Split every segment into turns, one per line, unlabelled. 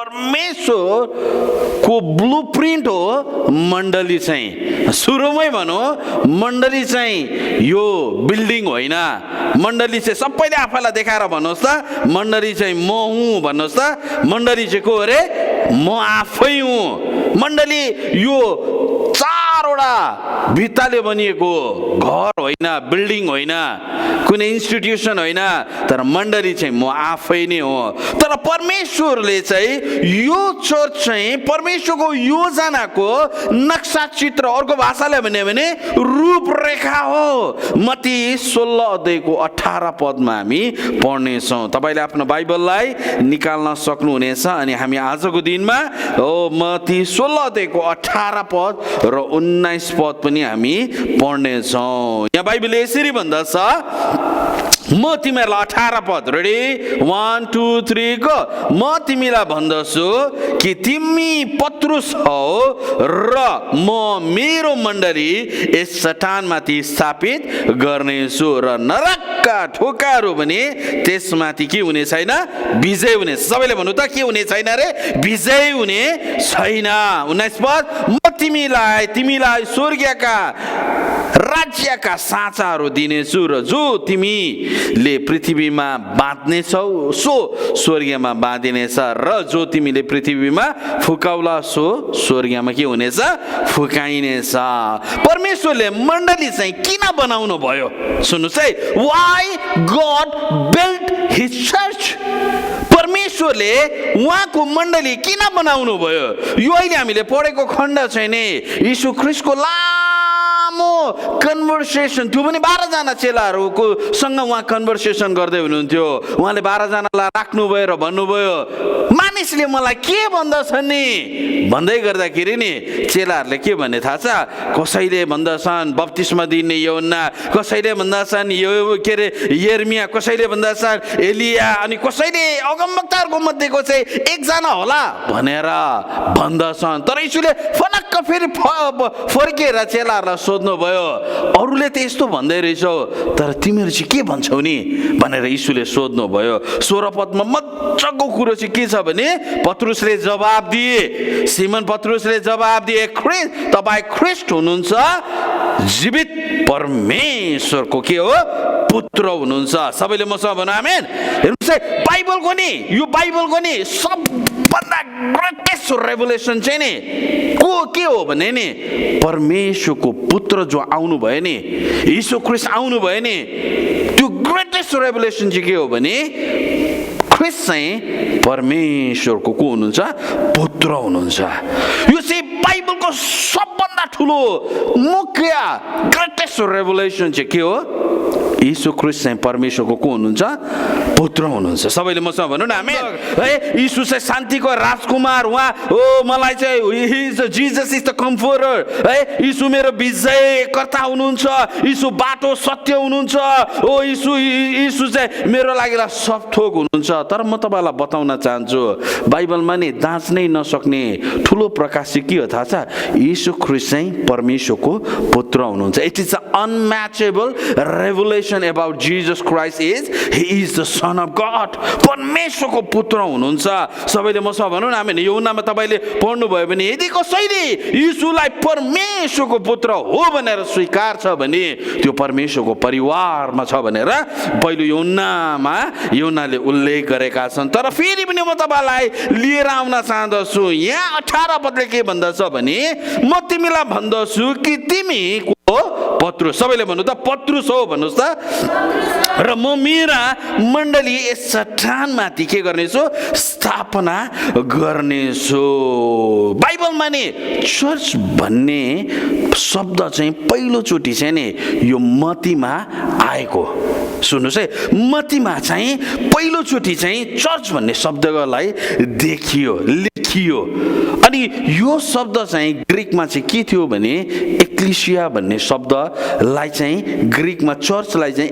परमेश्वरको ब्लुप्रिन्ट हो मण्डली चाहिँ। सुरुमै भनौँ मण्डली चाहिँ यो बिल्डिङ होइन, मण्डली चाहिँ सबैले आफैलाई देखाएर भन्नुहोस् त मण्डली चाहिँ म हुँ भन्नुहोस् त। मण्डली चाहिँ को अरे? म आफै हुँ। मण्डली यो चारवटा भित्ताले बनिएको घर होइन, बिल्डिङ होइन, कुनै इन्स्टिट्युसन होइन, तर मण्डली चाहिँ म आफै नै हो। तर परमेश्वरले चाहिँ यो चर्च चाहिँ परमेश्वरको योजनाको नक्सा चित्र, अर्को भाषाले भन्यो भने रूपरेखा हो। मत्ती 16 अध्यायको 18 पदमा हामी पढ्नेछौँ। तपाईँले आफ्नो बाइबललाई निकाल्न सक्नुहुनेछ अनि हामी आजको दिनमा मत्ती 16 अध्यायको 18 पद र 19 पद पनि हामी पढ्नेछौँ। यहाँ बाइबलले यसरी भन्दछ, म तिमीहरूलाई 18 पद, रेडी 1 2 3 गो। म तिमीलाई भन्दछु कि तिमी पत्रुस हौ र म मेरो मण्डली यस चट्टानमाथि स्थापित गर्नेछु र नरकका ढोकाहरू पनि त्यसमाथि के हुने छैन? विजय हुने। सबैले भन्नु त के हुने छैन रे? विजय हुने छैन। 19 पद, म तिमीलाई स्वर्गका राज्यका साँचाहरू दिनेछु र जो तिमीले पृथ्वीमा बाँध्नेछौ सो स्वर्गमा बाँधिनेछ र जो तिमीले पृथ्वीमा फुकाउला सो स्वर्गमा के हुनेछ? फुकाइनेछ। परमेश्वरले मण्डली चाहिँ किन बनाउनु भयो? सुन्नुहोस् है, why God built his church. परमेश्वरले उहाँको मण्डली किन बनाउनु भयो? यो अहिले हामीले पढेको खण्ड चाहिँ नि यीशु ख्रीष्टको लामो कन्भर्सेसन, त्यो पनि 12 जना चेलाहरूको सँग उहाँ कन्भर्सेसन गर्दै हुनुहुन्थ्यो। उहाँले 12 जनालाई राख्नुभयो र भन्नुभयो मानिसले मलाई के भन्दछन् नि भन्दै गर्दाखेरि नि चेलाहरूले के भन्ने थाहा छ? कसैले भन्दछन् बप्तिस्मा दिने यूहन्ना, कसैले भन्दछन् यो के अरे यर्मिया, कसैले भन्दछन् एलिया, अनि कसैले अगमवक्ताहरूको मध्येको चाहिँ एकजना होला भनेर भन्दछन्। तर यीशुले फनक्क फेरि फर्केर चेलाहरूलाई सोध्नुभयो, अरूले त यस्तो भन्दै रहेछौ तर तिमीहरू चाहिँ के भन्छौ नि भनेर यीशुले सोध्नुभयो। 16 पदमा मजाको कुरो चाहिँ के छ भने पत्रुसले जवाब दिए, सिमन पत्रुसले जवाब दिए, तपाईँ ख्रीष्ट हुनुहुन्छ, जीवित परमेश्वरको के हो? पुत्र हुनुहुन्छ। सबैले मसँग भन्नु आमेन। हेर्नुहोस् है, बाइबलको नि यो बाइबलको नि सबभन्दा ग्रेटेस्ट रेभुलेसन चाहिँ नि के हो भने नि परमेश्वरको पुत्र जो आउनु भयो नि, यीशु ख्रीष्ट आउनु भयो नि, त्यो ग्रेटेस्ट रेभुलेसन चाहिँ के हो भने ख्रीष्ट चाहिँ परमेश्वरको को हुनुहुन्छ? पुत्र हुनुहुन्छ। यो चाहिँ बाइबलको सबभन्दा ठुलो मुख्य ग्रेटेस्ट रेभुलेसन चाहिँ के हो? यीशु ख्रीष्ट चाहिँ परमेश्वरको को हुनुहुन्छ? पुत्र हुनुहुन्छ। सबैले मसँग भन्नु न आमेन। है, यीशु चाहिँ शान्तिको राजकुमार, उहाँ हो मलाई चाहिँ जीसस इज द कम्फर्टर। है, यीशु मेरो विजयकर्ता हुनुहुन्छ, यीशु बाटो सत्य हुनुहुन्छ, ओ यीशु चाहिँ मेरो लागि सब थोक हुनुहुन्छ। तर म तपाईलाई बताउन चाहन्छु बाइबलमा नि दाँच्नै नसक्ने ठुलो प्रकाश चाहिँ के हो थाहा छ? यीशु ख्रीष्ट चाहिँ परमेश्वरको पुत्र हुनुहुन्छ। It is a unmatchable revelation about Jesus Christ is he is the son of God। परमेश्वरको पुत्र हुनुहुन्छ। सबैले मसँग भन्नु न आमेन। यूहन्नामा तपाईले पढ्नु भयो भने यदि कसैले यीशुलाई परमेश्वरको पुत्र हो भनेर स्वीकार छ भने त्यो परमेश्वरको परिवारमा छ भनेर पहिलो यूहन्नाले उल्लेख गरेका छन्। तर फेरि पनि म तपाईलाई लिएर आउन चाहन्छु, यहाँ 18 पदले के भन्दछ भने म तिमीलाई भन्दछु कि तिमी पत्रुस, सबैले भन्नु त पत्रुस हो भन्नुहोस् त, र म मेरा मण्डली यस चट्टानमाथि के गर्नेछु? स्थापना गर्नेछु। बाइबलमा नि चर्च भन्ने शब्द चाहिँ पहिलोचोटि चाहिँ नि यो मत्तीमा आएको। सुन्नुहोस् है, मत्तीमा चाहिँ पहिलोचोटि चाहिँ चर्च भन्ने शब्दलाई देखियो। लेखियो। अनि यो शब्द चाहिँ ग्रिकमा चाहिँ के थियो भने एक्लेसिया भन्ने शब्दलाई चाहिँ ग्रिकमा चर्चलाई चाहिँ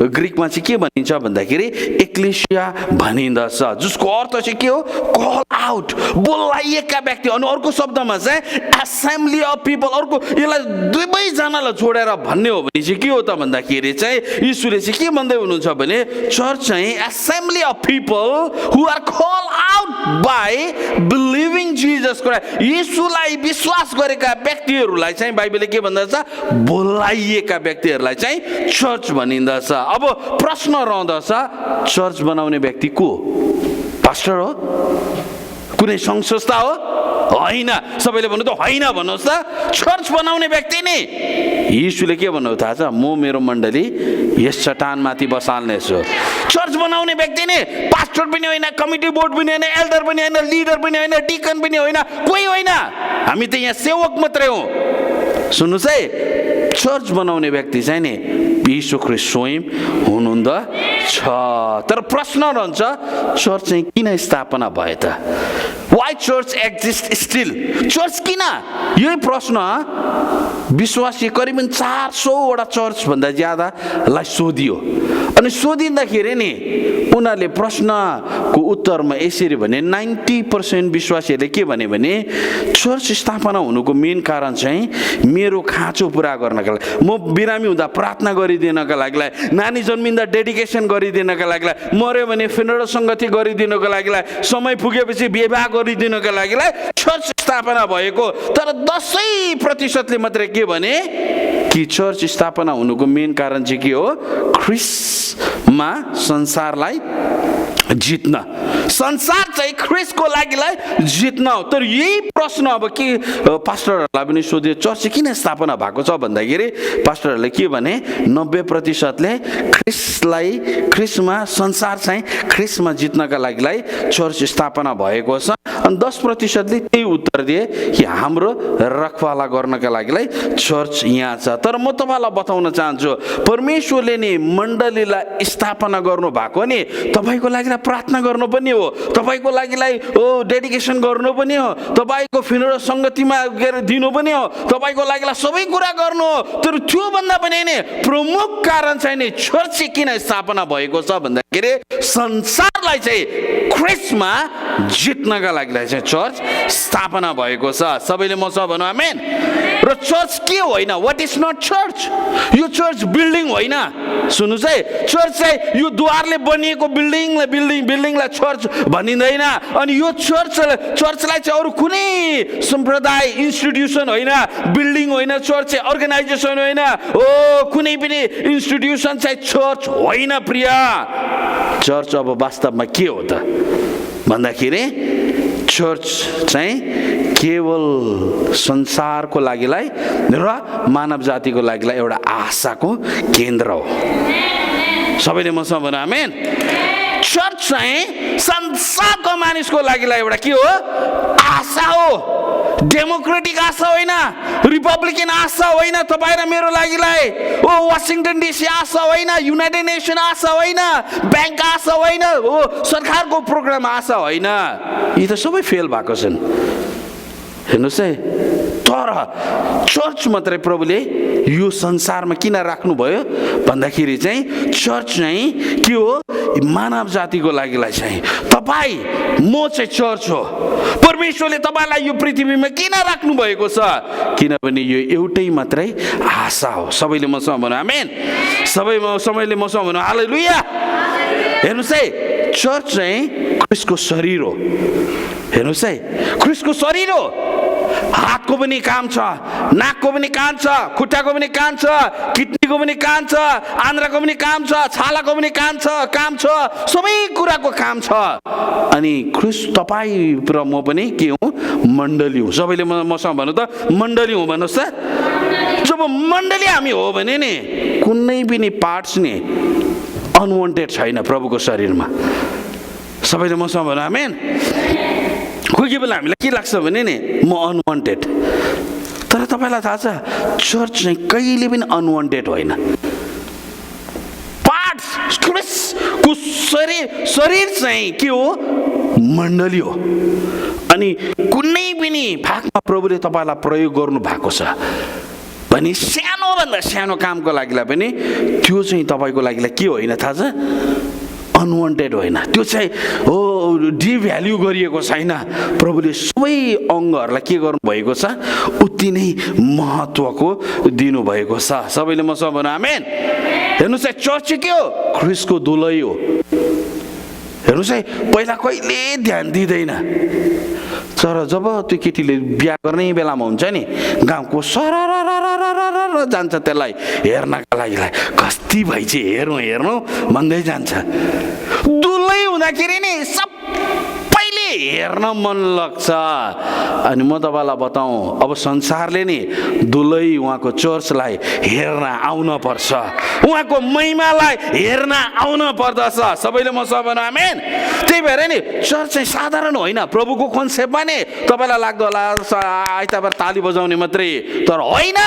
ग्रिकमा चाहिँ के भनिन्छ भन्दाखेरि एक्लेसिया भनिन्दछ, जसको अर्थ चाहिँ के हो? कल आउट, बोलाइएका व्यक्ति। अनि अर्को शब्दमा चाहिँ एसेम्बली अफ पिपल। अर्को यसलाई दुवैजनालाई जोडेर भन्ने हो भने चाहिँ के हो त भन्दाखेरि चाहिँ यीशुले चाहिँ के भन्दै हुनुहुन्छ भने चर्च चाहिँ assembly of people who are call out by believing Jesus Christ. यीशुलाई विश्वास गरेका व्यक्तिहरूलाई चाहिँ बाइबलले के भन्दछ? बोलाइएका व्यक्तिहरूलाई चाहिँ चर्च भनिन्दछ। अब प्रश्न रहँदछ, चर्च बनाउने व्यक्ति को? पास्टर हो? कुनै सङ्घ संस्था हो? होइन। सबैले भन्नु त होइन भन्नुहोस् त। चर्च बनाउने व्यक्ति नि यीशुले के भन्नु थाहा छ? म मेरो मण्डली यस चट्टानमाथि बसाल्नेछु। चर्च बनाउने व्यक्ति नि पास्टर पनि होइन, कमिटी बोर्ड पनि होइन, एल्डर पनि होइन, लिडर पनि होइन, डिकन पनि होइन, कोही होइन। हामी त यहाँ सेवक मात्रै हौँ। सुन्नुहोस् है, चर्च बनाउने व्यक्ति चाहिँ नि यीशु ख्रीष्ट स्वयं हुनुहुन्छ। तर प्रश्न रहन्छ, चर्च चाहिँ किन स्थापना भयो त? Why church exist still? Church किन? यही प्रश्न विश्वासी करिबन 400वटा चर्च भन्दा ज्यादालाई सोधियो। अनि सोधिँदाखेरि नि उनीहरूले प्रश्नको उत्तरमा यसरी भने 90% विश्वासीहरूले के भने चर्च स्थापना हुनुको मेन कारण चाहिँ मेरो खाँचो पुरा गर्नका लागि, म बिरामी हुँदा प्रार्थना गरिदिनका लागि, नानी जन्मिँदा डेडिकेसन गरिदिनका लागि, मर्यो भने फिनरल सङ्गति गरिदिनको लागि, समय पुगेपछि विवाह गरिदिनको लागि चर्च स्थापना भएको। तर 10% मात्रै के भने कि चर्च स्थापना हुनुको मेन कारण चाहिँ के हो? ख्रीष्टमा संसारलाई जित्न, संसार चाहिँ ख्रीष्टको लागि जित्न हो। तर यही प्रश्न अब के पास्टरहरूलाई पनि सोध्यो, चर्च चाहिँ किन स्थापना भएको छ भन्दाखेरि पास्टरहरूले के भने 90%ले ख्रीष्टमा संसार चाहिँ ख्रीष्टमा जित्नका लागि चर्च स्थापना भएको छ। अनि 10%ले त्यही उत्तर दिए कि हाम्रो रखवाला गर्नका लागि चर्च यहाँ छ। तर म तपाईँलाई बताउन चाहन्छु, परमेश्वरले नि मण्डलीलाई स्थापना गर्नु भएको नि तपाईँको लागि प्रार्थना गर्नु पनि हो, तपाईँको लागि डेडिकेसन गर्नु पनि हो, तपाईँको फिनरल सङ्गतिमा गएर दिनु पनि हो, तपाईँको लागि सबै कुरा गर्नु हो। तर त्योभन्दा पनि नि प्रमुख कारण चाहिँ नि चर्च किन स्थापना भएको छ भन्दाखेरि संसारलाई चाहिँ ख्रीष्टमा जित्नका लागि चाहिँ चर्च स्थापना भएको छ। सबैले म सब भनौँ आमेन। र चर्च के होइन? What is not church? यो चर्च बिल्डिङ होइन। सुन्नुहोस् है, चर्च चाहिँ यो द्वारले बनिएको बिल्डिङलाई चर्च भनिँदैन। अनि यो चर्चलाई चाहिँ अरू कुनै सम्प्रदाय इन्स्टिट्युसन होइन, बिल्डिङ होइन, चर्च चाहिँ अर्गनाइजेसन होइन, कुनै पनि इन्स्टिट्युसन चाहिँ चर्च होइन प्रिय। चर्च अब वास्तवमा के हो त भन्दाखेरि चर्च चाहिँ केवल संसारको लागि र मानव जातिको लागि एउटा आशाको केन्द्र हो। सबैले मसँग भन्नु आमेन। चर्च चाहिँ संसारको मानिसको लागि एउटा के हो? आशा हो। डेमोक्रेटिक आशा होइन, रिपब्लिकन आशा होइन तपाईँ र मेरो लागि, वासिङटन डिसी आशा होइन, युनाइटेड नेसन आशा होइन, ब्याङ्क आशा होइन, सरकारको प्रोग्राम आशा होइन। यी त सबै फेल भएको छन्। हेर्नुहोस् है, तर चर्च मात्रै प्रभुले यो संसारमा किन राख्नुभयो भन्दाखेरि चाहिँ चर्च चाहिँ के हो? मानव जातिको लागि चाहिँ तपाईँ म चाहिँ चर्च हो। परमेश्वरले तपाईँलाई यो पृथ्वीमा किन राख्नु भएको छ? किनभने यो एउटै मात्रै आशा हो। सबैले मसँग भन्नु आमेन। सबैले मसँग भन्नु हालेलुया। हेर्नुहोस् है, चर्च चाहिँ ख्रीष्टको शरीर हो। हेर्नुहोस् है, ख्रीष्टको शरीर हो। हातको पनि काम छ, नाकको पनि काम छ, खुट्टाको पनि काम छ, किडनीको पनि काम छ, आन्द्राको पनि काम छ, छालाको पनि काम छ, सबै कुराको काम छ। अनि ख्रीष्ट तपाईँ र म पनि के हौँ? मण्डली हौँ। सबैले मसँग भन्नु त मण्डली हौँ भन्नुहोस् त। जब मण्डली हामी हो भने नि कुनै पनि पार्ट्स नि अनवान्टेड छैन प्रभुको शरीरमा। सबैले मसँग भन्नु आमेन। कोही बेला हामीलाई के लाग्छ भने नि म अनवान्टेड, तर तपाईँलाई थाहा छ चर्च चाहिँ कहिले पनि अनवान्टेड होइन। पार्ट्स ख्रीष्टको शरीर चाहिँ के हो? मण्डली हो। अनि कुनै पनि भागमा प्रभुले तपाईँलाई प्रयोग गर्नु भएको छ भने सानोभन्दा सानो कामको लागि पनि त्यो चाहिँ तपाईँको लागि के होइन थाहा छ? अनवान्टेड होइन, त्यो चाहिँ हो डिभ्याल्यु गरिएको छैन। प्रभुले सबै अङ्गहरूलाई के गर्नुभएको छ? उति नै महत्त्वको दिनुभएको छ। सबैले मसँग भन्नु आमेन। हेर्नुहोस् है, चर्च के हो? ख्रिस्टको दुलै हो। हेर्नुहोस् है, पहिला कहिले ध्यान दिँदैन, तर जब त्यो केटीले बिहा गर्ने बेलामा हुन्छ नि, गाउँको सरर जान्छ त्यसलाई हेर्नका लागि, कस्ती भइ चाहिँ हेर्नु हेर्नु भन्दै जान्छ। दुलै हुँदाखेरि नि सबैले हेर्न मन लाग्छ। अनि म तपाईँलाई बताऊँ, अब संसारले नि दुलै उहाँको चर्चलाई हेर्न आउन पर्छ, उहाँको महिमालाई हेर्न आउन पर्दछ। सबैले मसँग भन्नु आमेन। त्यही भएर नि चर्च चाहिँ साधारण होइन, प्रभुको कन्सेप्टमा नि तपाईँलाई लाग्दो होला आइतबार ताली बजाउने मात्रै, तर होइन।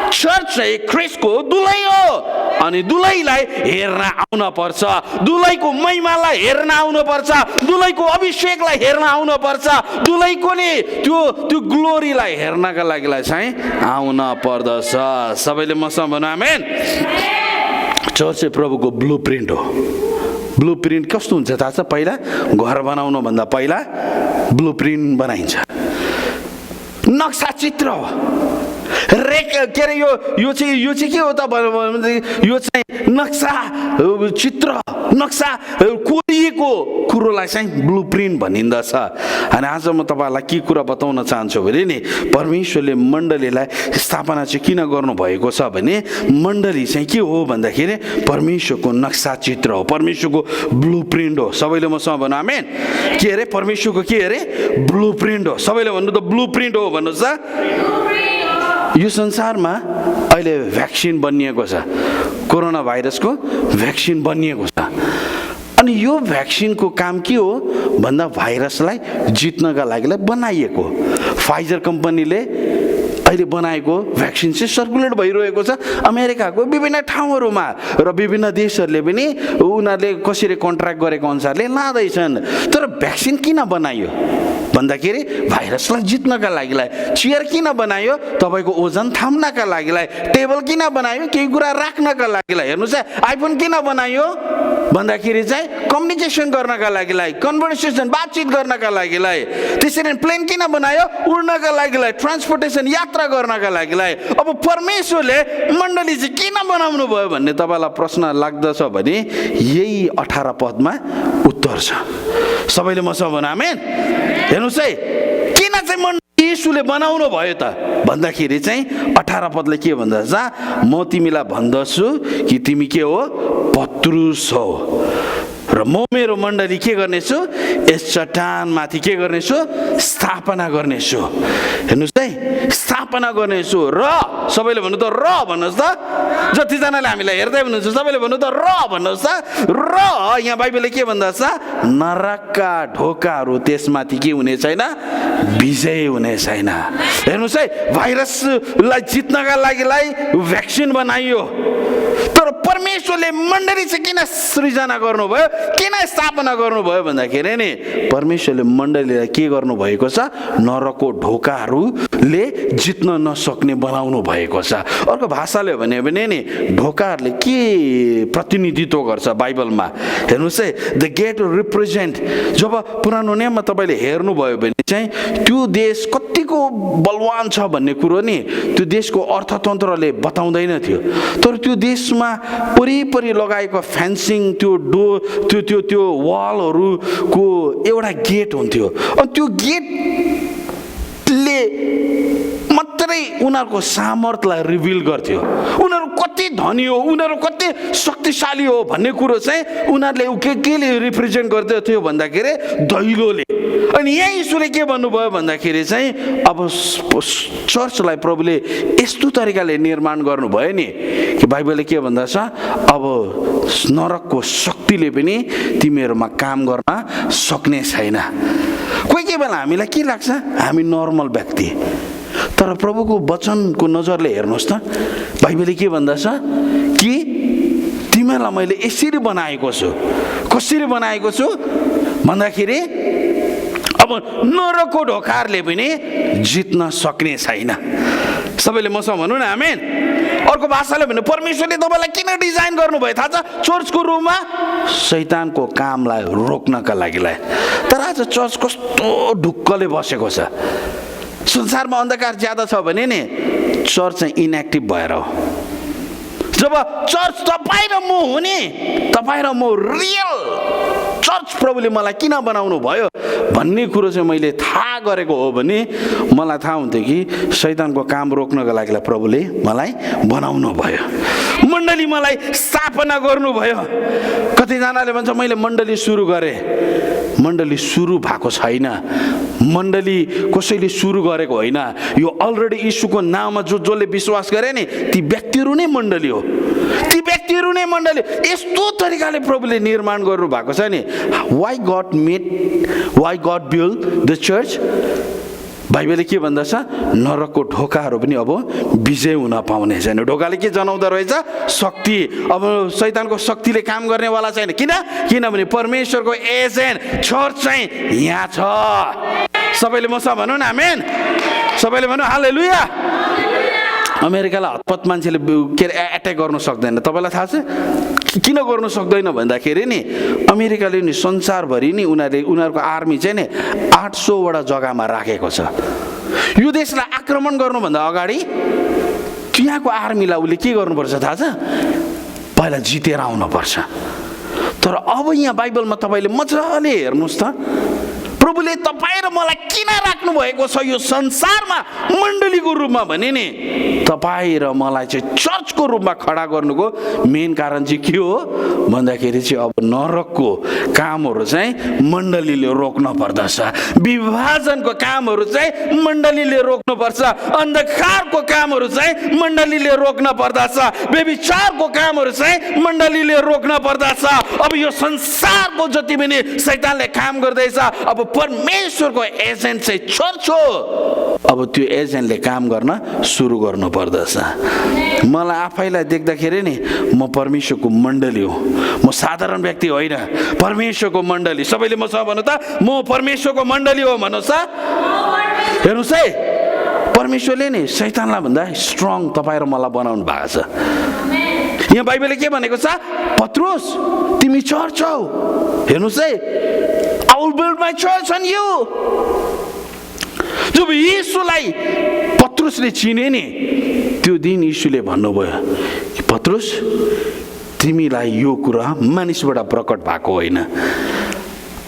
चर्च चाहिँ ख्रिस्टको दुलै हो अनि दुलैलाई हेर्न आउन पर्छ, दुलैको महिमालाई हेर्न आउन पर्छ, दुलैको अभिषेकलाई हेर्न आउन पर्छ, दुलैको नि त्यो ग्लोरीलाई हेर्नका लागि चाहिँ आउन पर्दछ। सबैले मसँग भन्नु आमेन। चर्च चाहिँ प्रभुको ब्लू प्रिन्ट हो। ब्लू प्रिन्ट कस्तो हुन्छ थाहा छ? पहिला घर बनाउनु भन्दा पहिला ब्लू प्रिन्ट बनाइन्छ, नक्सा चित्र हो। के अरे यो चाहिँ के हो त? यो चाहिँ नक्सा चित्र, नक्सा कोरिएको कुरोलाई चाहिँ ब्लू प्रिन्ट भनिन्दछ। अनि आज म तपाईँलाई के कुरा बताउन चाहन्छु भने नि, परमेश्वरले मण्डलीलाई स्थापना चाहिँ किन गर्नुभएको छ भने, मण्डली चाहिँ के हो भन्दाखेरि परमेश्वरको नक्सा चित्र हो, परमेश्वरको ब्लू प्रिन्ट हो। सबैले मसँग भन्नु आमेन। के अरे? परमेश्वरको के अरे? ब्लू प्रिन्ट हो। सबैले भन्नु त ब्लू प्रिन्ट हो भन्नुहोस् त। यो संसारमा अहिले भ्याक्सिन बनिएको छ, कोरोना भाइरसको भ्याक्सिन बनिएको छ। अनि यो भ्याक्सिनको काम के हो भन्दा भाइरसलाई जित्नका लागि बनाइएको। फाइजर कम्पनीले अहिले बनाएको भ्याक्सिन चाहिँ सर्कुलेट भइरहेको छ अमेरिकाको विभिन्न ठाउँहरूमा, र विभिन्न देशहरूले पनि उनीहरूले कसरी कन्ट्र्याक्ट गरेको अनुसारले लाँदैछन्। तर भ्याक्सिन किन बनाइयो भन्दाखेरि भाइरसलाई जित्नका लागि। चेयर किन बनायो? तपाईँको ओजन थाम्नका लागि। टेबल किन बनायो? केही कुरा राख्नका लागि। हेर्नुहोस् है, आइफोन किन बनायो भन्दाखेरि चाहिँ कम्युनिकेसन गर्नका लागि, कन्भर्सेसन बातचित गर्नका लागि। त्यसरी प्लेन किन बनायो? उड्नका लागि, ट्रान्सपोर्टेसन यात्रा गर्नका लागि। अब परमेश्वरले मण्डली चाहिँ किन बनाउनु भयो भन्ने तपाईँलाई प्रश्न लाग्दछ भने यही 18 पदमा उत्तर छ। सबैले मसँग भन्नु आमेन। हेर्नुहोस् है, किन चाहिँ मण्डली यीशुले बनाउनु भयो त भन्दाखेरि चाहिँ 18 पदले के भन्दछ? म तिमीलाई भन्दछु कि तिमी के हो? पत्रुस हो, र म मेरो मण्डली के गर्नेछु? यस चट्टानमाथि के गर्नेछु? स्थापना गर्नेछु। हेर्नुहोस् है, स्थापना गर्नेछु। र सबैले भन्नु त र भन्नुहोस् त। जतिजनाले हामीलाई हेर्दै हुनुहुन्छ सबैले भन्नु त र भन्नुहोस् त। र यहाँ बाइबलले के भन्दछ? नरकका ढोकाहरू त्यसमाथि के हुने छैन? विजय हुने छैन। हेर्नुहोस् है, भाइरसलाई जित्नका लागि भ्याक्सिन बनाइयो, तर परमेश्वरले मण्डली चाहिँ किन सृजना गर्नुभयो, किन स्थापना गर्नुभयो भन्दाखेरि नि परमेश्वरले मण्डलीलाई के गर्नुभएको छ? नरकको ढोकाहरूले जित्न नसक्ने बनाउनु भएको छ। अर्को भाषाले भन्यो भने नि ढोकाहरूले के प्रतिनिधित्व गर्छ बाइबलमा? हेर्नुहोस् है, द गेट रिप्रेजेन्ट। जब पुरानो नियममा तपाईँले हेर्नुभयो भने चाहिँ त्यो देश कतिको बलवान छ भन्ने कुरो नि त्यो देशको अर्थतन्त्रले बताउँदैन थियो, तर त्यो देशमा वरिपरि लगाएको फेन्सिङ, त्यो वालहरूको एउटा गेट हुन्थ्यो। अनि त्यो गेटले मात्रै उनीहरूको सामर्थ्यलाई रिभिल गर्थ्यो, उनीहरू कति धनी हो, उनीहरू कति शक्तिशाली हो भन्ने कुरो चाहिँ उनीहरूले केले रिप्रेजेन्ट गर्थ्यो भन्दाखेरि दैलोले। अनि यहाँ यीशुले के भन्नुभयो भन्दाखेरि चाहिँ अब चर्चलाई प्रभुले यस्तो तरिकाले निर्माण गर्नुभयो नि कि बाइबलले के भन्दछ? अब नरकको शक्तिले पनि तिमीहरूमा काम गर्न सक्ने छैन। कोही बेला हामीलाई के लाग्छ? हामी नर्मल व्यक्ति, तर प्रभुको वचनको नजरले हेर्नुहोस् त, बाइबलले के भन्दछ कि तिमीहरूलाई मैले यसरी बनाएको छु। कसरी बनाएको छु भन्दाखेरि अब नरकको ढोकाहरूले पनि जित्न सक्ने छैन। सबैले मसँग भन्नु न आमेन। अर्को भाषाले भन्नु, परमेश्वरले तपाईँलाई किन डिजाइन गर्नुभयो थाहा छ? चर्चको रुममा शैतानको कामलाई रोक्नका लागि। तर आज चर्च कस्तो ढुक्कले बसेको छ। संसारमा अन्धकार ज्यादा छ भने नि चर्च चाहिँ इनएक्टिभ भएर हो। जब चर्च तपाईँ र म हो नि, तपाईँ र म रियल चर्च प्रभुले मलाई किन बनाउनु भयो भन्ने कुरो चाहिँ मैले थाहा गरेको हो भने मलाई थाहा हुन्थ्यो कि शैतानको काम रोक्नको लागि प्रभुले मलाई बनाउनु भयो, मण्डली मलाई स्थापना गर्नुभयो। कतिजनाले भन्छ मैले मण्डली सुरु गरेँ, मण्डली सुरु भएको छैन। मण्डली कसैले सुरु गरेको होइन, यो अलरेडी यीशुको नाममा जसले विश्वास गरे नि ती व्यक्तिहरू नै मण्डली हो। ती व्यक्तिहरू नै मण्डली। यस्तो तरिकाले प्रभुले निर्माण गर्नु भएको छ नि। Why God build the church? बाइबलले के भन्दछ? नरकको ढोकाहरू पनि अब विजय हुन पाउने छैन। ढोकाले के जनाउँदो रहेछ? शक्ति। अब शैतानको शक्तिले काम गर्नेवाला छैन। किनभने परमेश्वरको एजेन्ट चर्च चाहिँ यहाँ छ। सबैले मसँग भन्नु न आमेन। सबैले भन्नु हालेलुया। अमेरिकालाई हतपत मान्छेले एट्याक गर्न सक्दैन। तपाईँलाई थाहा छ किन गर्नु सक्दैन भन्दाखेरि नि अमेरिकाले नि संसारभरि नि उनीहरूको आर्मी चाहिँ नि 800वटा जग्गामा राखेको छ। यो देशलाई आक्रमण गर्नुभन्दा अगाडि त्यहाँको आर्मीलाई उसले के गर्नुपर्छ थाहा छ? पहिला जितेर आउनुपर्छ। तर अब यहाँ बाइबलमा तपाईँले मजाले हेर्नुहोस् त, प्रभुले तपाईँ र मलाई किन राख्नु भएको छ यो संसारमा मण्डलीको रूपमा भने नि तपाईँ र मलाई चाहिँ चर्चको रूपमा खडा गर्नुको मेन कारण चाहिँ के हो भन्दाखेरि चाहिँ अब नरकको कामहरू चाहिँ मण्डलीले रोक्न पर्दछ। विभाजनको कामहरू चाहिँ मण्डलीले रोक्नुपर्छ। अन्धकारको कामहरू चाहिँ मण्डलीले रोक्न पर्दछ। व्यभिचारको कामहरू चाहिँ मण्डलीले रोक्न पर्दछ। अब यो संसारको जति पनि शैतानले काम गर्दैछ, अब परमेश्वरको एजेन्ट चाहिँ चर्च हो। अब त्यो एजेन्टले काम गर्न सुरु गर्नु पर्दछ। मलाई आफैलाई देख्दाखेरि नि म परमेश्वरको मण्डली हो, म साधारण व्यक्ति होइन, परमेश्वरको मण्डली। सबैले मसँग भन्नु त, म परमेश्वरको मण्डली हो भन्नुहोस् त। हेर्नुहोस् है, परमेश्वरले नि शैतानलाई भन्दा स्ट्रङ तपाईँ र मलाई बनाउनु भएको छ। यहाँ बाइबलले के भनेको छ? पत्रुस तिमी चर्च हौ। हेर्नुहोस् है, I will build my church on you. जब यीशुलाई पत्रुसले चिने नि त्यो दिन यीशुले भन्नुभयो पत्रुस तिमीलाई यो कुरा मानिसबाट प्रकट भएको होइन।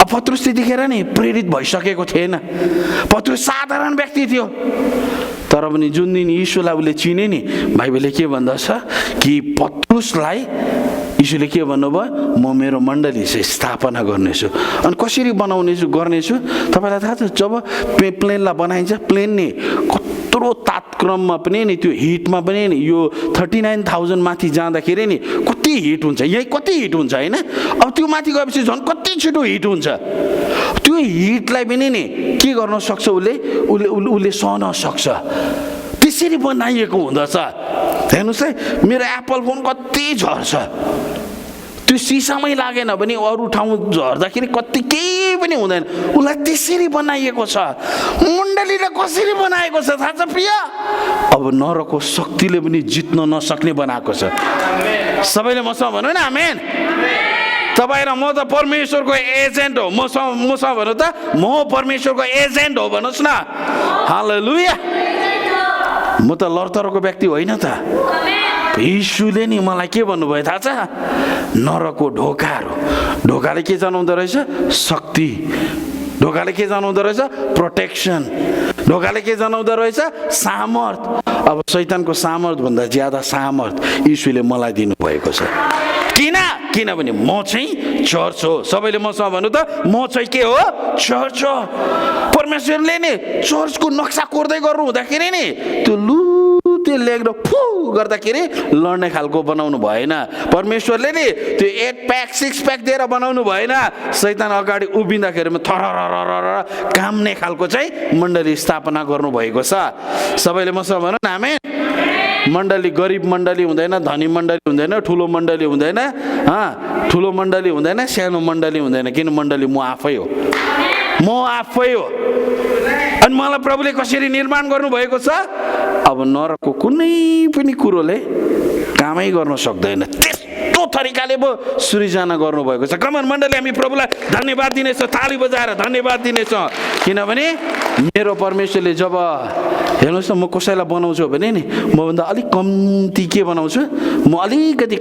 अब पत्रुस त्यतिखेर नि प्रेरित भइसकेको थिएन। पत्रुस साधारण व्यक्ति थियो। तर पनि जुन दिन यीशुलाई उसले चिने नि बाइबलले के भन्दछ कि पत्रुसलाई यीशुले के भन्नुभयो? म मेरो मण्डली चाहिँ स्थापना गर्नेछु। अनि कसरी गर्नेछु तपाईँलाई थाहा छ? जब प्लेनलाई बनाइन्छ, प्लेन नि कत्रो तापक्रममा पनि नि त्यो हिटमा पनि नि यो 39,000 माथि जाँदाखेरि नि कति हिट हुन्छ, यही कति हिट हुन्छ होइन? अब त्यो माथि गएपछि झन् कति छिटो हिट हुन्छ। त्यो हिटलाई पनि नि के गर्न सक्छ? उसले सहन सक्छ। त्यसरी बनाइएको हुँदछ। हेर्नुहोस् है, मेरो एप्पल फोन कति झर्छ, त्यो सिसामै लागेन भने अरू ठाउँ झर्दाखेरि कति केही पनि हुँदैन। उसलाई त्यसरी बनाइएको छ। मण्डलीले कसरी बनाएको छ थाहा छ प्रिय? अब नरकको शक्तिले पनि जित्न नसक्ने बनाएको छ। सबैले मसँग भन्नु न आमेन। तपाईँ र म त परमेश्वरको एजेन्ट हो। मसँग भन्नु त, म परमेश्वरको एजेन्ट हो भन्नुहोस् न। हालेलुया। म त लरतरको व्यक्ति होइन त। यीशुले नि मलाई के भन्नुभयो थाहा छ? नरकको ढोकाहरू। ढोकाले के जनाउँदो रहेछ? शक्ति। ढोकाले के जनाउँदो रहेछ? प्रोटेक्सन। ढोकाले के जनाउँदो रहेछ? सामर्थ। अब शैतानको सामर्थ भन्दा ज्यादा सामर्थ यीशुले मलाई दिनुभएको छ। किनभने म चाहिँ चर्च हो। सबैले मसँग भन्नु त, म चाहिँ के हो? चर्च हो। परमेश्वरले नि चर्चको नक्सा कोर्दै गर्नु हुँदाखेरि नि त्यो त्यो लेख्न फु गर्दाखेरि लड्ने खालको बनाउनु भएन। परमेश्वरले नि त्यो 8 प्याक 6 प्याक दिएर बनाउनु भएन। शैतान अगाडि उभिँदाखेरि थररररर काम्ने खालको चाहिँ मण्डली स्थापना गर्नुभएको छ। सबैले मसँग भन्नु न आमेन। मण्डली गरिब मण्डली हुँदैन, धनी मण्डली हुँदैन, ठुलो मण्डली हुँदैन, ठुलो मण्डली हुँदैन, सानो मण्डली हुँदैन। किन मण्डली म आफै हो। म आफै हो। अनि मलाई प्रभुले कसरी निर्माण गर्नुभएको छ, अब नरकको कुनै पनि कुरोले कामै गर्न सक्दैन। त्यस्तो तरिकाले पो सृजना गर्नुभएको छ। कमन मण्डली, हामी प्रभुलाई धन्यवाद दिनेछौँ, ताली बजाएर धन्यवाद दिनेछौँ। किनभने मेरो परमेश्वरले जब हेर्नुहोस् न, म कसैलाई बनाउँछु भने नि, मभन्दा अलिक कम्ती के बनाउँछु, म अलिकति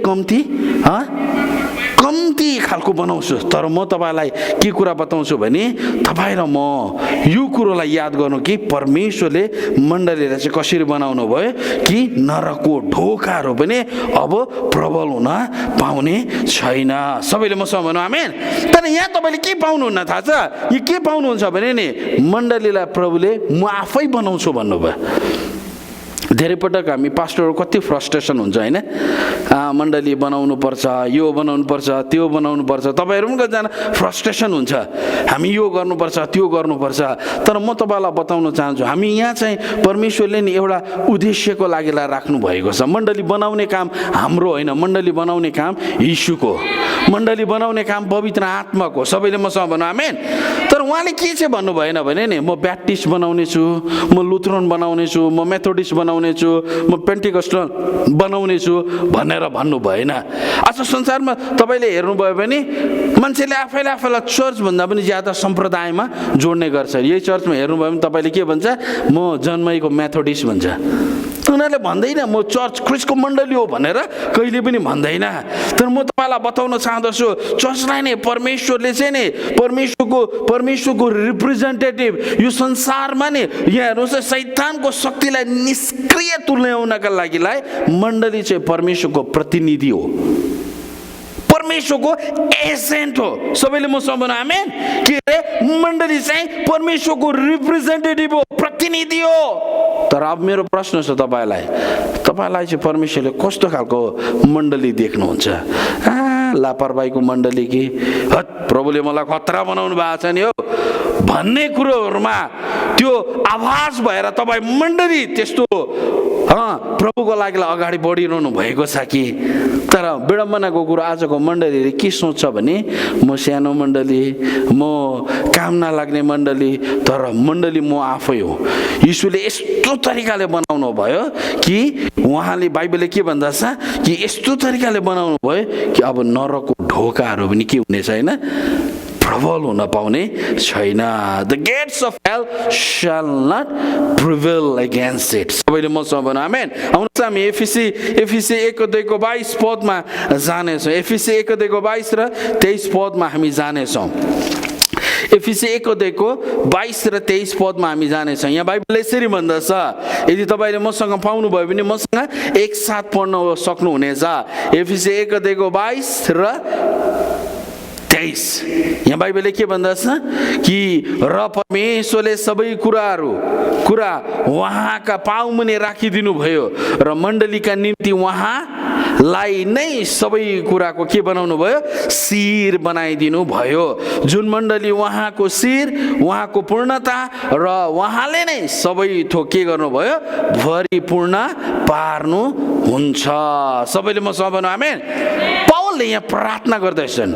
कम्ती खालको बनाउँछु। तर म तपाईँलाई के कुरा बताउँछु भने, तपाईँ र म यो कुरोलाई याद गर्नु कि परमेश्वरले मण्डलीलाई चाहिँ कसरी बनाउनु भयो कि नरकको ढोकाहरू पनि अब प्रबल हुन पाउने छैन। सबैले मसँग भन्नु आमेन। तर यहाँ तपाईँले के पाउनुहुन्न थाहा छ? यो के पाउनुहुन्छ भने नि, मण्डलीलाई प्रभुले म आफै बनाउँछु भन्नुभयो। धेरै पटक हामी पास्टरहरू कति फ्रस्ट्रेसन हुन्छ होइन, मण्डली बनाउनु पर्छ, यो बनाउनु पर्छ, त्यो बनाउनु पर्छ। तपाईँहरू पनि कतिजना फ्रस्ट्रेसन हुन्छ, हामी यो गर्नुपर्छ, त्यो गर्नुपर्छ। तर म तपाईँलाई बताउन चाहन्छु, हामी यहाँ चाहिँ परमेश्वरले नि एउटा उद्देश्यको लागि राख्नु भएको छ। मण्डली बनाउने काम हाम्रो होइन, मण्डली बनाउने काम यीशुको, मण्डली बनाउने काम पवित्र आत्माको। सबैले मसँग भन्नु आमेन। तर उहाँले के चाहिँ भन्नु भएन भने नि, म ब्याप्टिस्ट बनाउने छु, म लुथरन बनाउने छु, म मेथोडिस्ट बनाउने छु, म पेन्टिकस्टल बनाउने छु भनेर भन्नु भएन। आज संसारमा तपाईँले हेर्नुभयो भने मान्छेले आफैलाई चर्चभन्दा पनि ज्यादा सम्प्रदायमा जोड्ने गर्छ। यही चर्चमा हेर्नुभयो भने तपाईँले के भन्छ, म जन्मैको मेथोडिस्ट भन्छ। उनीहरूले भन्दैन म चर्च ख्रिस्टको मण्डली हो भनेर, कहिले पनि भन्दैन। तर म तपाईँलाई बताउन चाहँदछु, चर्चलाई नै परमेश्वरले चाहिँ नि परमेश्वरको रिप्रेजेन्टेटिभ यो संसारमा नि, यहाँ हेर्नुहोस्, शैतानको शक्तिलाई निष्क्रिय तुल्याउनका लागिलाई मण्डली चाहिँ परमेश्वरको प्रतिनिधि हो, परमेश्वरको एजेन्ट हो। सबैले म सम्झनु आमेन। के अरे, मण्डली चाहिँ परमेश्वरको रिप्रेजेन्टेटिभ हो, प्रतिनिधि हो। तर अब मेरो प्रश्न छ तपाईँलाई चाहिँ परमेश्वरले कस्तो खालको मण्डली देख्नुहुन्छ? लापरवाहीको मण्डली कि प्रभुले मलाई खतरा बनाउनु भएको छ नि हो भन्ने कुरोहरूमा त्यो आभास भएर तपाईँ मण्डली त्यस्तो प्रभुको लागि अगाडि बढिरहनु भएको छ कि? तर विडम्बनाको कुरो, आजको मण्डलीले के सोच्छ भने, म सानो मण्डली, म काम नलाग्ने मण्डली। तर मण्डली म आफै हो। यीशुले यस्तो तरिकाले बनाउनु भयो कि उहाँले, बाइबलले के भन्दछ कि यस्तो तरिकाले बनाउनु भयो कि अब नरकको ढोकाहरू पनि के हुने छैन, प्रबल हुन पाउने छैन। The gates of hell shall not prevail against it. सबैले मसँग भन्नु आमेन। आउनुहोस् हामी एफिसी 1:22 पदमा जानेछौँ। एफिसी 1:22 र 23 पदमा हामी जानेछौँ। एफिसी 1:22 र 23 पदमा हामी जानेछौँ। यहाँ बाइबलले यसरी भन्दछ, यदि तपाईँले मसँग पाउनुभयो भने मसँग एकसाथ पढ्न सक्नुहुनेछ। एफिसी 1:22 र 23। यहाँ बाइबलले के भन्दछ कि र परमेश्वरले सबै कुरा उहाँका पाउमुनि राखिदिनु भयो र मण्डलीका निम्ति उहाँलाई नै सबै कुराको के बनाउनु भयो, शिर बनाइदिनु भयो। जुन मण्डली उहाँको शिर, उहाँको पूर्णता, र उहाँले नै सबै थोक के गर्नुभयो, भरिपूर्ण पार्नु हुन्छ। सबैले मसँग भन्नु आमेन। पावलले यहाँ प्रार्थना गर्दैछन्,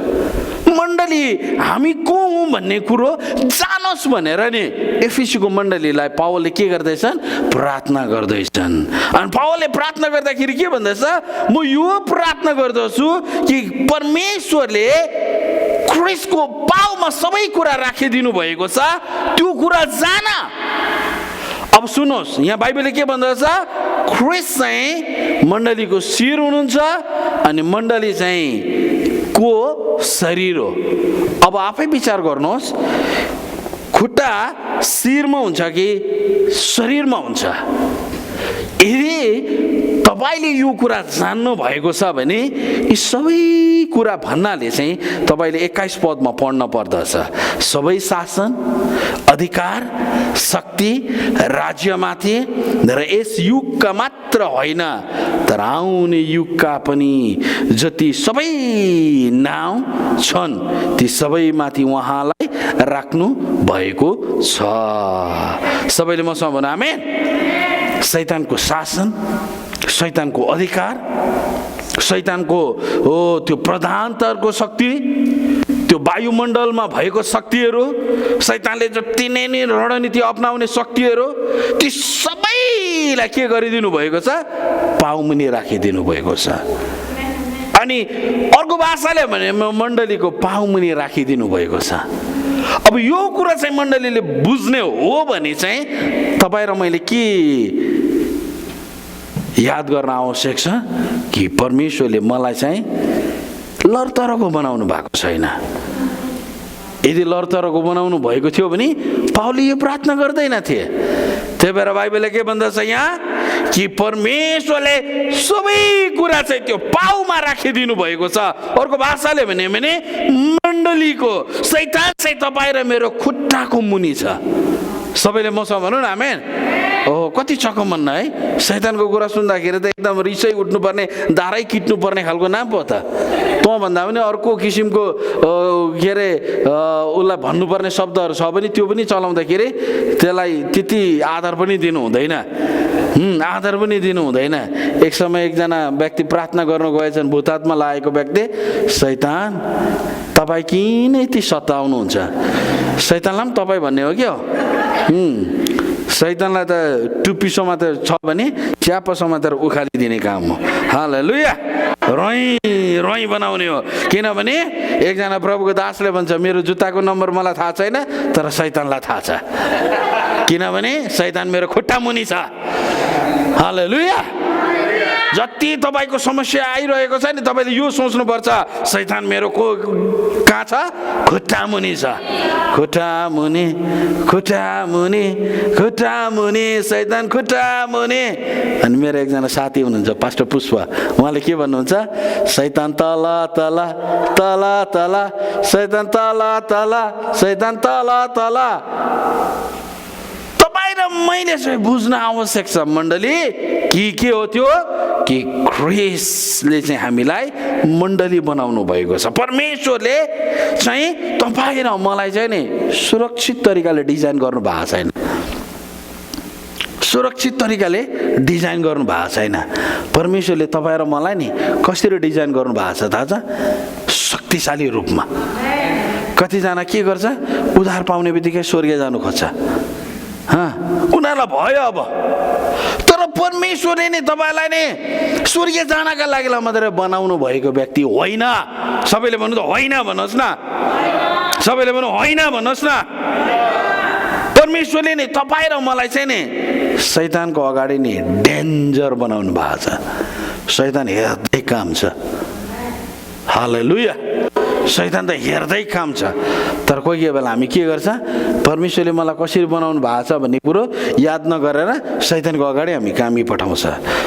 मण्डली हामी को हौँ भन्ने कुरो जानोस् भनेर नि एफिसीको मण्डलीलाई पावलले के गर्दैछन्, प्रार्थना गर्दैछन्। अनि पावलले प्रार्थना गर्दाखेरि के भन्दैछ, म यो प्रार्थना गर्दछु कि परमेश्वरले ख्रिस्टको पाउमा सबै कुरा राखिदिनु भएको छ, त्यो कुरा जान। अब सुन्नुहोस्, यहाँ बाइबलले के भन्दछ, ख्रिस्ट चाहिँ मण्डलीको शिर हुनुहुन्छ अनि मण्डली चाहिँ को शरीर हो। अब आफै विचार गर्नुहोस्, खुट्टा शिरमा हुन्छ कि शरीरमा हुन्छ? यदि तपाईँले यो कुरा जान्नु भएको छ भने यी सबै कुरा भन्नाले चाहिँ तपाईँले 21 पदमा पढ्न पर्दछ। सबै शासन, अधिकार, शक्ति राज्यमाथि र यस युगका मात्र होइन तर आउने युगका पनि जति सबै नाउँ छन् ती सबैमाथि उहाँलाई राख्नु भएको छ। सबैले मसँग भन्नु आमेन। शैतानको शासन, शैतानको अधिकार, शैतानको त्यो प्रधानताको शक्ति, त्यो वायुमण्डलमा भएको शक्तिहरू, शैतानले जति नै रणनीति अपनाउने शक्तिहरू, ती सबैलाई के गरिदिनु भएको छ? पाउमुनि राखिदिनु भएको छ। अनि अर्को भाषाले भने मण्डलीको पाउमुनि राखिदिनु भएको छ। अब यो कुरा चाहिँ मण्डलीले बुझ्ने हो भने चाहिँ तपाईँ र मैले के याद गर्न आवश्यक छ कि परमेश्वरले मलाई चाहिँ लरतरको बनाउनु भएको छैन। यदि लरतरको बनाउनु भएको थियो भने पाउलले यो प्रार्थना गर्दैन थिए। त्यही भएर बाइबलले के भन्दछ यहाँ कि परमेश्वरले सबै कुरा चाहिँ त्यो पाउमा राखिदिनु भएको छ। अर्को भाषाले भने मण्डलीको शैतान चाहिँ तपाईँ र मेरो खुट्टाको मुनि छ। सबैले मसँग भनौँ न आमेन। ओहो, कति चकमन्न है। शैतानको कुरा सुन्दाखेरि त एकदम रिसै उठ्नुपर्ने, दारै किट्नुपर्ने खालको नाम पो त। भन्दा पनि अर्को किसिमको के अरे उसलाई भन्नुपर्ने शब्दहरू छ भने त्यो पनि चलाउँदाखेरि त्यसलाई त्यति आधार पनि दिनु हुँदैन। आधार पनि दिनु हुँदैन। एक समय एकजना व्यक्ति प्रार्थना गर्न गएछन्, भूतात्मा लागेको व्यक्ति, शैतान तपाईँ किन यति सताउनुहुन्छ? शैतानलाई पनि तपाईँ भन्ने हो क्या? शैतानलाई त टुप्पी समातेर छ भने च्याप समातेर उखालिदिने काम हो। हालेलुया। रही बनाउने हो। किनभने एकजना प्रभुको दासले भन्छ मेरो जुत्ताको नम्बर मलाई थाहा छैन, तर शैतानलाई थाहा छ। किनभने शैतान मेरो खुट्टा मुनि छ। हालेलुया। जति तपाईँको समस्या आइरहेको छ नि, तपाईँले यो सोच्नुपर्छ, शैतान मेरो कहाँ छ? खुट्टा मुनि छ। खुट्टा मुनि, खुट्टा मुनि, खुट्टा मुनि, शैतान खुट्टा मुनि। अनि मेरो एकजना साथी हुनुहुन्छ पास्टर पुष्प, उहाँले के भन्नुहुन्छ? शैतान तल तल तल तल, शैतान तल तल, शैतान तल तल। मैले चाहिँ बुझ्न आवश्यक छ मण्डली कि के हो त्यो कि ग्रेसले चाहिँ हामीलाई मण्डली बनाउनु भएको छ। परमेश्वरले चाहिँ तपाईँ र मलाई चाहिँ नि सुरक्षित तरिकाले डिजाइन गर्नु भएको छैन। सुरक्षित तरिकाले डिजाइन गर्नु भएको छैन। परमेश्वरले तपाईँ र मलाई नि कसरी डिजाइन गर्नु भएको छ थाहा छ? शक्तिशाली रूपमा। कतिजना के गर्छ? उधार पाउने बित्तिकै स्वर्ग जानु खोज्छ। उनीहरूलाई भयो अब। तर परमेश्वरले नै तपाईँलाई नै स्वर्ग जानका लागि मात्रै बनाउनु भएको व्यक्ति होइन। सबैले भन्नु त होइन भन्नुहोस् न। सबैले भन्नु होइन भन्नुहोस् न। परमेश्वरले नै तपाईँ र मलाई चाहिँ नि शैतानको अगाडि नि डेन्जर बनाउनु भएको छ। शैतान हेर्दै काम छ। हालेलुया। शैतान त हेर्दै काम छ। तर कोही बेला हामी के गर्छ? परमेश्वरले मलाई कसरी बनाउनु भएको छ भन्ने कुरो याद नगरेर शैतानको अगाडि हामी कामी पठाउँछ।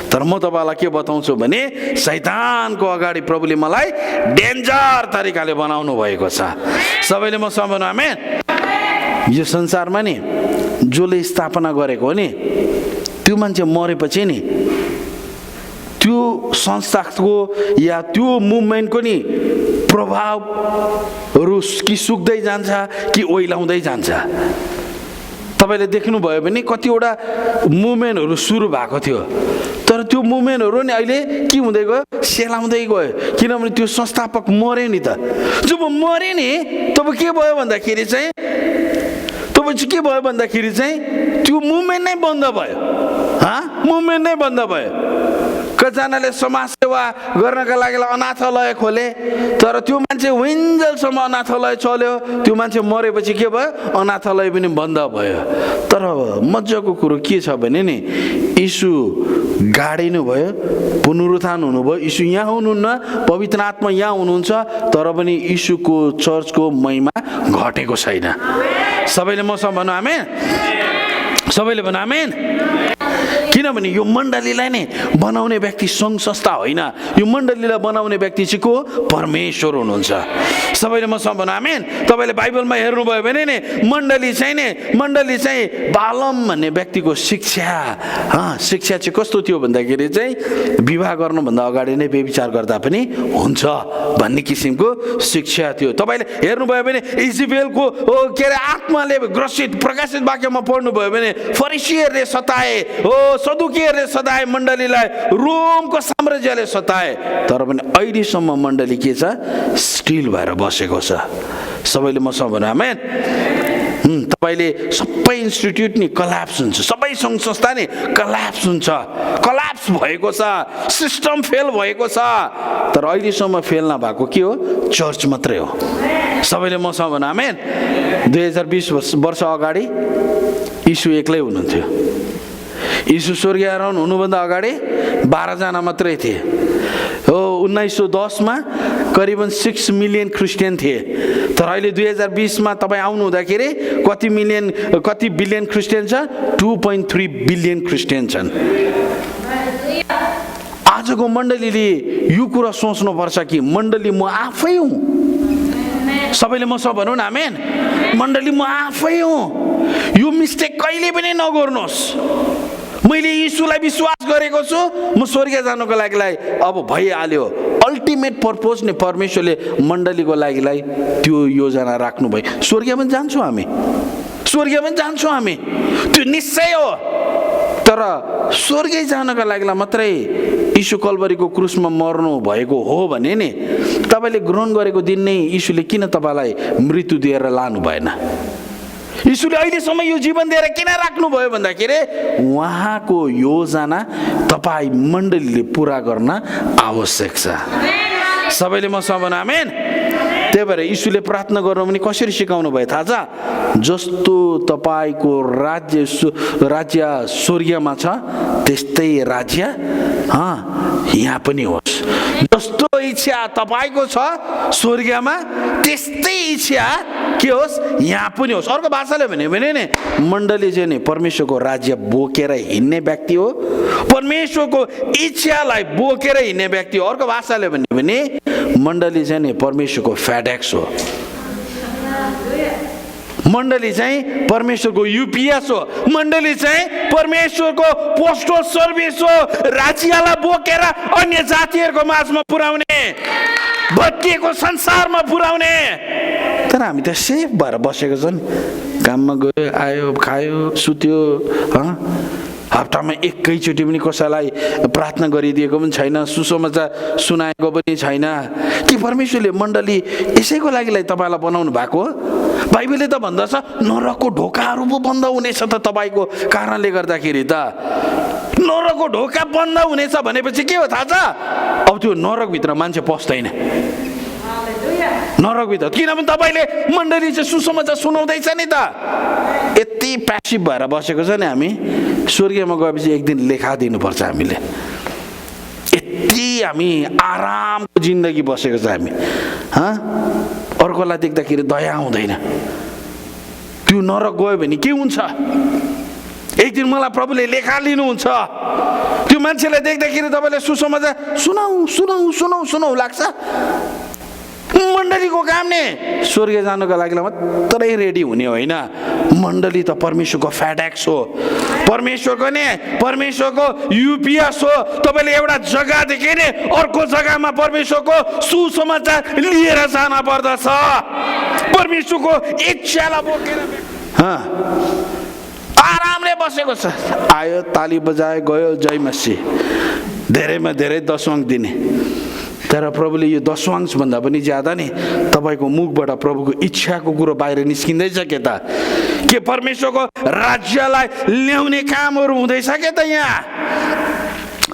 तर म तपाईँलाई के बताउँछु भने शैतानको अगाडि प्रभुले मलाई डेन्जर तरिकाले बनाउनु भएको छ। सबैले म सम्झनु आमेन। यो संसारमा नि जसले स्थापना गरेको हो नि, त्यो मान्छे मरेपछि नि त्यो संस्थाको या त्यो मुभमेन्टको नि प्रभावहरू कि सुक्दै जान्छ कि ओइलाउँदै जान्छ। तपाईँले देख्नुभयो भने कतिवटा मुभमेन्टहरू सुरु भएको थियो, तर त्यो मुभमेन्टहरू नि अहिले के हुँदै गयो? सेलाउँदै गयो। किनभने त्यो संस्थापक मर्यो नि त। जब मर्यो नि तब के भयो भन्दाखेरि चाहिँ त्यो मुभमेन्ट नै बन्द भयो। मुभमेन्ट नै बन्द भयो। कतिजनाले समाज सेवा गर्नका लागि अनाथालय खोले, तर त्यो मान्छे विन्जेलसम्म अनाथालय चल्यो। त्यो मान्छे मरेपछि के भयो? अनाथालय पनि बन्द भयो। तर मजाको कुरो के छ भने नि यीशु गाडिनु भयो, पुनरुत्थान हुनुभयो। यीशु यहाँ हुनुहुन्न, पवित्र आत्मा यहाँ हुनुहुन्छ, तर पनि यीशुको चर्चको महिमा घटेको छैन। सबैले मसँग भन्नु आमेन। सबैले भन्नु आमेन। किनभने यो मण्डलीलाई नै बनाउने व्यक्ति सङ्घ संस्था होइन। यो मण्डलीलाई बनाउने व्यक्ति चाहिँ को? परमेश्वर हुनुहुन्छ। सबैले मसँग भन्नु आमेन। तपाईँले बाइबलमा हेर्नुभयो भने नि मण्डली चाहिँ बालम भन्ने व्यक्तिको शिक्षा चाहिँ कस्तो थियो भन्दाखेरि चाहिँ विवाह गर्नुभन्दा अगाडि नै व्यभिचार गर्दा पनि हुन्छ भन्ने किसिमको शिक्षा थियो। तपाईँले हेर्नुभयो भने इजेबेलको के अरे आत्माले ग्रसित प्रकाशित वाक्यमा पढ्नुभयो भने फरिसीहरूले सताए, सदुकीहरूले सताए मण्डलीलाई, रोमको साम्राज्यले सताए, तर पनि अहिलेसम्म मण्डली के छ? स्टिल भएर बसेको छ। सबैले मसँग भन्नु आमेन। तपाईँले सबै इन्स्टिट्युट नि कल्याप्स हुन्छ, सबै सङ्घ संस्था नि कल्याप्स हुन्छ, कल्याप्स भएको छ, सिस्टम फेल भएको छ। तर अहिलेसम्म फेल नभएको के हो? चर्च मात्रै हो। सबैले मसँग भन्नु आमेन। 2020 वर्ष अगाडि यीशु एक्लै हुनुहुन्थ्यो। यीशु स्वर्गीय आरोहण हुनुभन्दा अगाडि 12 जना मात्रै थिए। 1910 मा करिबन 6 मिलियन क्रिस्चियन थिए। तर अहिले 2020 मा तपाईँ आउनु हुँदाखेरि कति बिलियन क्रिस्चियन छ? 2.3 बिलियन क्रिस्चियन छन्। आजको मण्डलीले यो कुरा सोच्नुपर्छ कि मण्डली म आफै हुँ। सबैले मसँग भनौँ न आमेन। मण्डली म आफै हुँ। यो मिस्टेक कहिले पनि नगर्नुहोस्। मैले यीशुलाई विश्वास गरेको छु, म स्वर्ग जानको लागि अब भइहाल्यो। अल्टिमेट पर्पज नै परमेश्वरले मण्डलीको लागि त्यो योजना राख्नु भयो। स्वर्ग पनि जान्छौँ हामी, स्वर्ग पनि जान्छौँ हामी, त्यो निश्चय हो। तर स्वर्गै जानको लागि मात्रै यीशु कल्वरीको क्रुसमा मर्नु भएको हो भने नि तपाईँले ग्रहण गरेको दिन नै यीशुले किन तपाईँलाई मृत्यु दिएर लानु भएन? यीशुले अहिलेसम्म यो जीवन दिएर किन राख्नुभयो भन्दाखेरि उहाँको योजना तपाईँ मण्डलीले पुरा गर्न आवश्यक छ। सबैले मसँग भन्नु आमेन। त्यही भएर यीशुले प्रार्थना गर्नु पनि कसरी सिकाउनु भयो थाहा छ? जस्तो तपाईँको राज्य स्वर्गमा छ त्यस्तै राज्य यहाँ पनि होस्। जस्तो इच्छा तपाईँको छ स्वर्गमा त्यस्तै इच्छा के होस् यहाँ पनि होस्। अर्को भाषाले भन्यो भने नि मण्डली चाहिँ नि परमेश्वरको राज्य बोकेर हिँड्ने व्यक्ति हो, परमेश्वरको इच्छालाई बोकेर हिँड्ने व्यक्ति हो। अर्को भाषाले भन्यो भने मण्डली चाहिँ नि परमेश्वरको फेडेक्स हो, मण्डली चाहिँ परमेश्वरको युपीएस हो, मण्डली चाहिँ परमेश्वरको पोस्टल सर्भिस हो। राज्यलाई बोकेर अन्य जातिहरूको माझमा पुर्याउने, भत्किएको संसारमा पुर्याउने। तर हामी त सेफ भएर बसेको छन्। काममा गयो, आयो, खायो, सुत्यो, हप्तामा एकैचोटि पनि कसैलाई प्रार्थना गरिदिएको पनि छैन, सुसमाचार सुनाएको पनि छैन। कि परमेश्वरले मण्डली यसैको लागि तपाईँलाई बनाउनु भएको हो? बाइबलले त भन्दछ नरकको ढोकाहरू पो बन्द हुनेछ त तपाईँको कारणले गर्दाखेरि। त नरकको ढोका बन्द हुनेछ भनेपछि के हो थाहा छ? अब त्यो नरकभित्र मान्छे पस्दैन, नरकभित्र। किनभने तपाईँले मण्डली चाहिँ सुसमाचार सुनाउँदैछ नि त। यति प्यासिभ भएर बसेको छ नि हामी। स्वर्गमा गएपछि एक दिन लेखा दिनुपर्छ हामीले। यति हामी आरामको जिन्दगी बसेको छ हामी। अर्कोलाई देख्दाखेरि दया आउँदैन। त्यो नरक गयो भने के हुन्छ? एक दिन मलाई प्रभुले लेखा लिनुहुन्छ। त्यो मान्छेलाई देख्दाखेरि तपाईँले सुसमाचार सुनाउ लाग्छ। मण्डलीको काम नै स्वर्ग जानुको लागि मात्रै रेडी हुने होइन। मण्डली त परमेश्वरको फेडेक्स हो, परमेश्वरको नि परमेश्वरको युपीएस हो। तपाईँले एउटा जग्गादेखि नै अर्को जग्गामा परमेश्वरको सुसमाचार लिएर जान पर्दछ। परमेश्वरको इच्छालाई बोकेर आरामले बसेको छ। आयो, ताली बजायो, गयो, जय मसी, धेरैमा धेरै दशवाङ दिने। तर प्रभुले यो दशवांश भन्दा पनि ज्यादा नि तपाईँको मुखबाट प्रभुको इच्छाको कुरो बाहिर निस्किँदैछ के त? के परमेश्वरको राज्यलाई ल्याउने कामहरू हुँदैछ के त? यहाँ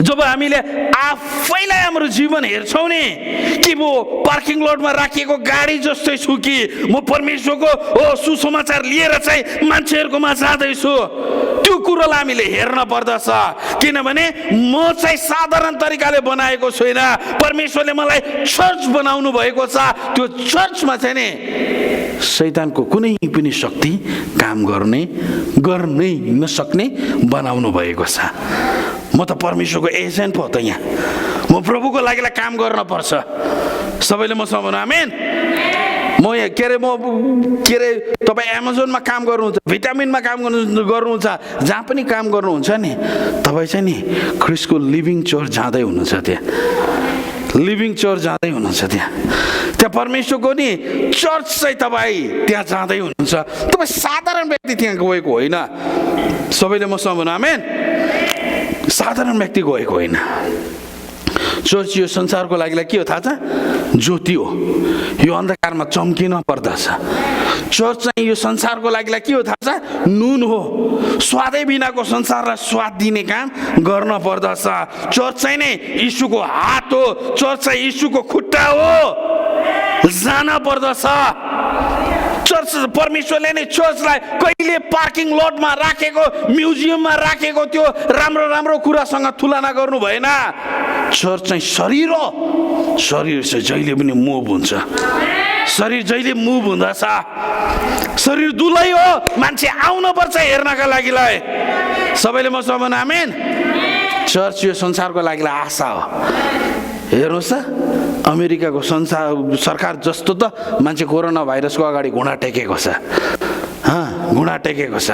जब हामीले आफैलाई हाम्रो जीवन हेर्छौँ नि कि म पार्किङ लटमा राखिएको गाडी जस्तै छु कि म परमेश्वरको सुसमाचार लिएर चाहिँ मान्छेहरूकोमा जाँदैछु, त्यो कुरोलाई हामीले हेर्न पर्दछ। किनभने म चाहिँ साधारण तरिकाले बनाएको छैन। परमेश्वरले मलाई चर्च बनाउनु भएको छ। त्यो चर्चमा चाहिँ नि शैतानको कुनै पनि शक्ति काम गर्नै नसक्ने बनाउनु भएको छ। म त परमेश्वरको एजेन्ट हो त। यहाँ म प्रभुको लागि काम गर्न पर्छ। सबैले मसँग भन्नु आमेन। तपाईँ एमाजोनमा काम गर्नुहुन्छ, भिटामिनमा काम गर्नुहुन्छ, जहाँ पनि काम गर्नुहुन्छ नि, तपाईँ चाहिँ नि क्रिस्टको लिभिङ चर्च जाँदै हुनुहुन्छ। त्यहाँ लिभिङ चर्च जाँदै हुनुहुन्छ। त्यहाँ परमेश्वरको नि चर्च चाहिँ तपाईँ त्यहाँ जाँदै हुनुहुन्छ। तपाईँ साधारण व्यक्ति त्यहाँ गएको होइन। सबैले मसँग भन्नु आमेन। साधारण व्यक्ति गएको होइन। चर्च यो संसारको लागि के हो थाहा छ? ज्योति हो। यो अन्धकारमा चम्किन पर्दछ। चर्च चाहिँ यो संसारको लागि के हो थाहा छ? नुन हो। स्वादै बिनाको संसारलाई स्वाद दिने काम गर्न पर्दछ। चर्च चाहिँ नै यीशुको हात हो। चर्च चाहिँ यीशुको खुट्टा हो। जान पर्दछ। चर्च परमेश्वरले नै चर्चलाई कहिले पार्किङ लटमा राखेको, म्युजियममा राखेको त्यो राम्रो राम्रो कुरासँग तुलना गर्नु भएन। चर्च चाहिँ शरीर हो। शरीर चाहिँ जहिले पनि मुभ हुन्छ। शरीर जहिले मुभ हुँदछ। शरीर दुलै हो। मान्छे आउनुपर्छ हेर्नका लागिलाई। सबैले मसँग भन्नु आमेन। चर्च यो संसारको लागि आशा हो। हेर्नुहोस् त, अमेरिकाको सरकार जस्तो त मान्छे कोरोना भाइरसको अगाडि घुँडा टेकेको छ। घुँडा टेकेको छ।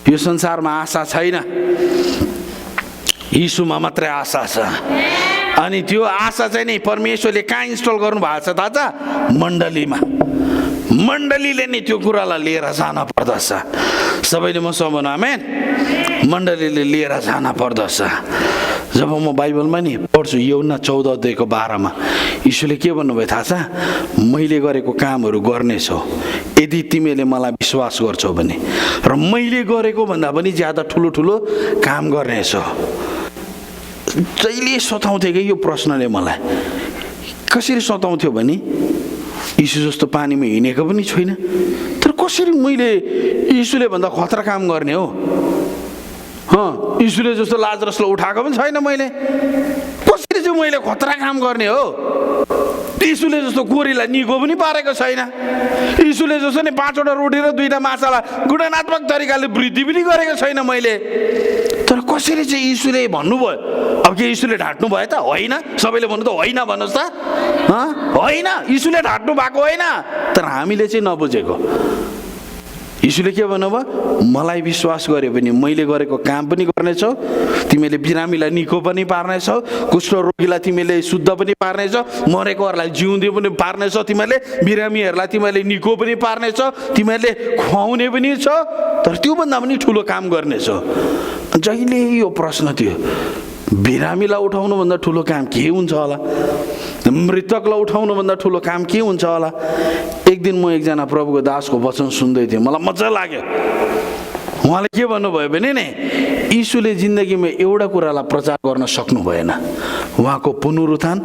यो संसारमा आशा छैन, यीशुमा मात्रै आशा छ। अनि त्यो आशा चाहिँ नि परमेश्वरले कहाँ इन्स्टल गर्नु भएको छ थाहा छ? मण्डलीमा। मण्डलीले नै त्यो कुरालाई लिएर जान पर्दछ। सबैले मसँग भन्नु आमेन। मण्डलीले लिएर जान पर्दछ। जब म बाइबलमा नि पढ्छु यूहन्ना 14:12 यीशुले के भन्नुभयो थाहा छ? मैले गरेको कामहरू गर्नेछौ यदि तिमीले मलाई विश्वास गर्छौ भने, र मैले गरेको भन्दा पनि ज्यादा ठुलो ठुलो काम गर्नेछौ। जहिले सताउँथ्यो कि यो प्रश्नले मलाई। कसरी सताउँथ्यो भने यीशु जस्तो पानीमा हिँडेको पनि छैन, तर कसरी मैले यीशुले भन्दा खतरा काम गर्ने हो? यीशुले जस्तो लाजरसलाई उठाएको पनि छैन मैले। कसरी चाहिँ मैले खतरा काम गर्ने हो? यीशुले जस्तो कोरीलाई निको पनि पारेको छैन। यीशुले जस्तो नि 5वटा रोटी र 2टा माछालाई गुणात्मक तरिकाले वृद्धि पनि गरेको छैन मैले। तर कसरी चाहिँ यीशुले भन्नुभयो? अब के यीशुले ढाँट्नु भयो त? होइन। सबैले भन्नु त होइन भन्नुहोस् त। होइन, यीशुले ढाँट्नु भएको होइन, तर हामीले चाहिँ नबुझेको। यीशुले के भन्नुभयो? मलाई विश्वास गर्यो भने मैले गरेको काम पनि गर्नेछौ, तिमीले बिरामीलाई निको पनि पार्नेछौ, कुष्ठरोगीलाई तिमीले शुद्ध पनि पार्नेछौ, मरेकोहरूलाई जिउँदो पनि पार्नेछौ, तिमीले बिरामीहरूलाई तिमीले निको पनि पार्नेछौ, तिमीले खुवाउने पनि छौ, तर त्योभन्दा पनि ठुलो काम गर्नेछौ। जहिले यो प्रश्न थियो, बिरामीलाई उठाउनुभन्दा ठुलो काम के हुन्छ होला? मृतकलाई उठाउनुभन्दा ठुलो काम के हुन्छ होला? एक दिन म एकजना प्रभुको दासको वचन सुन्दै थिएँ, मलाई मजा लाग्यो। उहाँले के भन्नुभयो भने नि यीशुले जिन्दगीमा एउटा कुरालाई प्रचार गर्न सक्नु भएन, उहाँको पुनरुत्थान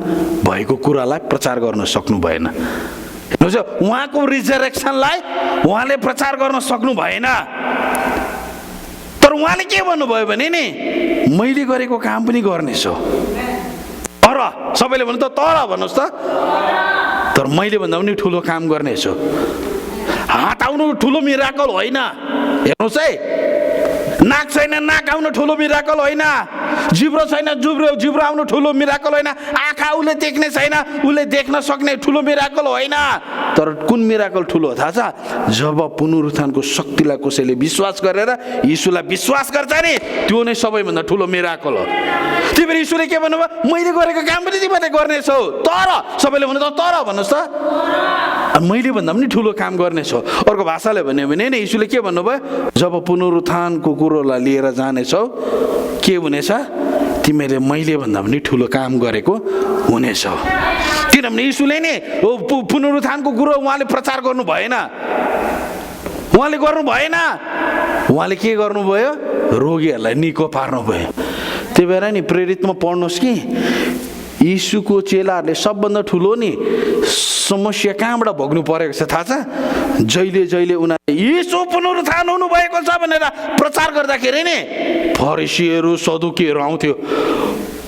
भएको कुरालाई प्रचार गर्न सक्नु भएन। हेर्नुहोस्, उहाँको रिजरेक्सनलाई उहाँले प्रचार गर्न सक्नु भएन। तर उहाँले के भन्नुभयो भने नि मैले गरेको काम पनि गर्नेछु। तर सबैले भन्नु त तर भन्नुहोस् त। तर मैले भन्दा पनि ठुलो काम गर्नेछु। हात आउनु ठुलो मिराकल होइन। हेर्नुहोस् है, नाक छैन नाक आउनु ठुलो मिराकल होइन, जिब्रो छैन जिब्रो आउनु ठुलो मिराकल होइन, आँखा उसले देख्ने छैन उसले देख्न सक्ने ठुलो मिराकल होइन। तर कुन मिराकल ठुलो हो थाहा छ? जब पुनरुत्थानको शक्तिलाई कसैले विश्वास गरेर यीशुलाई विश्वास गर्छ नि, त्यो नै सबैभन्दा ठुलो मिराकल हो। त्यही भएर यीशुले के भन्नुभयो? मैले गरेको काम पनि तिमीले गर्नेछौ। तर सबैले भन्नु त तर भन्नुहोस् त। मैले भन्दा पनि ठुलो काम गर्नेछौ। अर्को भाषाले भन्यो भने नि यीशुले के भन्नुभयो? जब पुनरुत्थानको कुरोलाई लिएर जानेछौ के हुनेछ? तिमीले मैले भन्दा पनि ठुलो काम गरेको हुनेछौ। किनभने यीशुले नि पुनरुत्थानको कुरो उहाँले प्रचार गर्नु भएन, उहाँले गर्नु भएन। उहाँले के गर्नुभयो? रोगीहरूलाई निको पार्नु भयो। त्यही भएर नि प्रेरितमा पढ्नुहोस् कि यीशुको चेलाहरूले सबभन्दा ठुलो नि समस्या कहाँबाट भोग्नु परेको छ थाहा छ? जहिले जहिले उनीहरूले यीशु पुनरुत्थान हुनुभएको छ भनेर प्रचार गर्दाखेरि नि फरिसीहरू सदुकीहरू आउँथ्यो।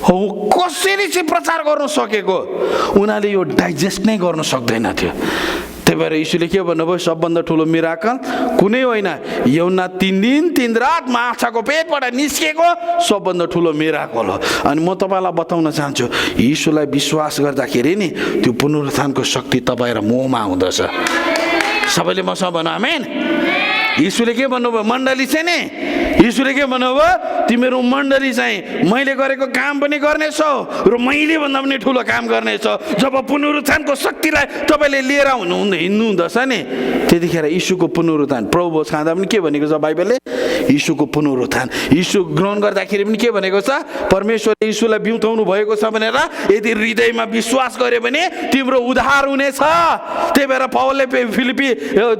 हो कसरी चाहिँ प्रचार गर्न सकेको? उनीहरूले यो डाइजेस्ट नै गर्न सक्दैन थियो। त्यही भएर यीशुले के भन्नुभयो? सबभन्दा ठुलो मिराकल कुनै होइन, यूहन्ना 3 दिन 3 रात माछाको पेटबाट निस्केको सबभन्दा ठुलो मिराकल हो। अनि म तपाईँलाई बताउन चाहन्छु, यीशुलाई विश्वास गर्दाखेरि नि त्यो पुनरुत्थानको शक्ति तपाईँ र ममा हुँदछ। सबैले मसँग भन्नु आमेन। यीशुले के भन्नुभयो? मण्डली चाहिँ नि यीशुले के भन्नुभयो? तिमीहरू मण्डली चाहिँ मैले गरेको काम पनि गर्नेछौ र मैले भन्दा पनि ठुलो काम गर्नेछौ। जब पुनरुत्थानको शक्तिलाई तपाईँले लिएर हिँड्नु हुँदछ नि, त्यतिखेर यीशुको पुनरुत्थान, प्रभु भोज खाँदा पनि के भनेको छ बाइबलले? यीशुको पुनरुत्थान। यीशु ग्रहण गर्दाखेरि पनि के भनेको छ? परमेश्वरले यीशुलाई बिउताउनु भएको छ भनेर यदि हृदयमा विश्वास गर्यो भने तिम्रो उद्धार हुनेछ। त्यही भएर पौलले फिलिपी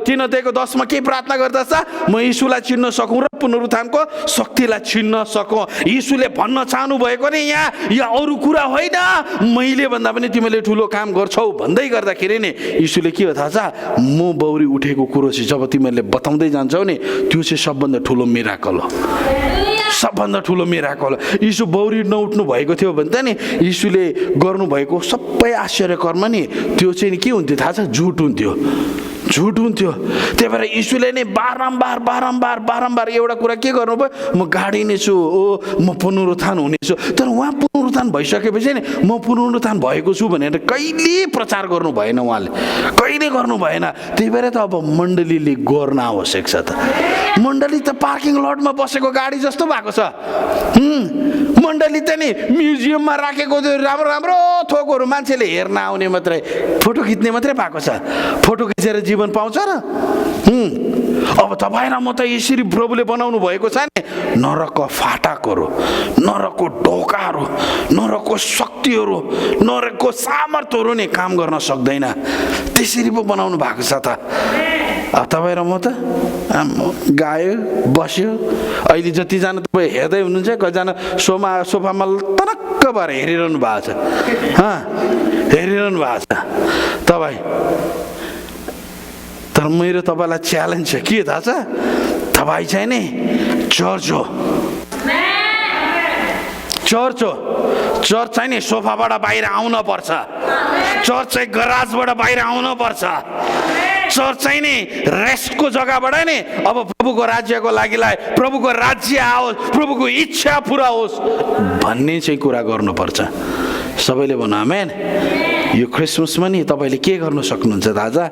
3:10 के प्रार्थना गर्दछ? म यीशुलाई चिन्न सकौँ र पुनरुत्थानको शक्तिलाई चिन्न सकौँ। यीशुले भन्न चाहनु भएको नि यहाँ अरू कुरा होइन, मैले भन्दा पनि तिमीले ठुलो काम गर्छौ भन्दै गर्दाखेरि नि यीशुले के हो थाहा छ? म बौरी उठेको कुरो चाहिँ जब तिमीहरूले बताउँदै जान्छौ नि, त्यो चाहिँ सबभन्दा ठुलो मिराकल हो, सबभन्दा ठुलो मिराकल हो। यीशु बौरी नउठ्नु भएको थियो भने त नि यीशुले गर्नुभएको सबै आश्चर्य कर्म नि त्यो चाहिँ के हुन्थ्यो थाहा छ? झुट हुन्थ्यो, झुट हुन्थ्यो। त्यही भएर यीशुले नै बारम्बार बारम्बार बारम्बार एउटा कुरा के गर्नुभयो? म गाडिने छु, म पुनरुत्थान हुनेछु। तर उहाँ पुनरुत्थान भइसकेपछि नि म पुनरुत्थान भएको छु भनेर कहिले प्रचार गर्नु भएन, उहाँले कहिले गर्नु भएन। त्यही भएर त अब मण्डलीले गर्न आवश्यक छ। त मण्डली त पार्किङ लटमा बसेको गाडी जस्तो भएको छ। मण्डली त नि म्युजियममा राखेको त्यो राम्रो राम्रो थोकहरू मान्छेले हेर्न आउने मात्रै, फोटो खिच्ने मात्रै भएको छ। फोटो खिचेर जीवन पाउँछ र? अब तपाईँ र म त यसरी प्रभुले बनाउनु भएको छ नि, नरकको फाटकहरू, नरकको ढोकाहरू, नरकको शक्तिहरू, नरकको सामर्थ्यहरू नि काम गर्न सक्दैन। त्यसरी पो बनाउनु भएको छ। त अब तपाईँ र म त गायो बस्यो। अहिले जतिजना तपाईँ हेर्दै हुनुहुन्छ, कतिजना सोफामा तनक्क भएर हेरिरहनु भएको छ, हेरिरहनु भएको छ तपाईँ। तर मेरो तपाईँलाई च्यालेन्ज छ, के थाहा छ? तपाईँ चाहिँ नि चर्च हो, चर्च हो। चर्च चाहिँ नि सोफाबाट बाहिर आउन पर्छ, चर्च चाहिँ गराजबाट बाहिर आउन पर्छ। चर्च चाहिँ नि रेस्टको जग्गाबाट नि अब प्रभुको राज्यको लागिलाई, प्रभुको राज्य आओस्, प्रभुको इच्छा पुरा होस् भन्ने चाहिँ कुरा गर्नुपर्छ। सबैले भन्नु आमेन। यो क्रिसमसमा नि तपाईँले के गर्न सक्नुहुन्छ दादा?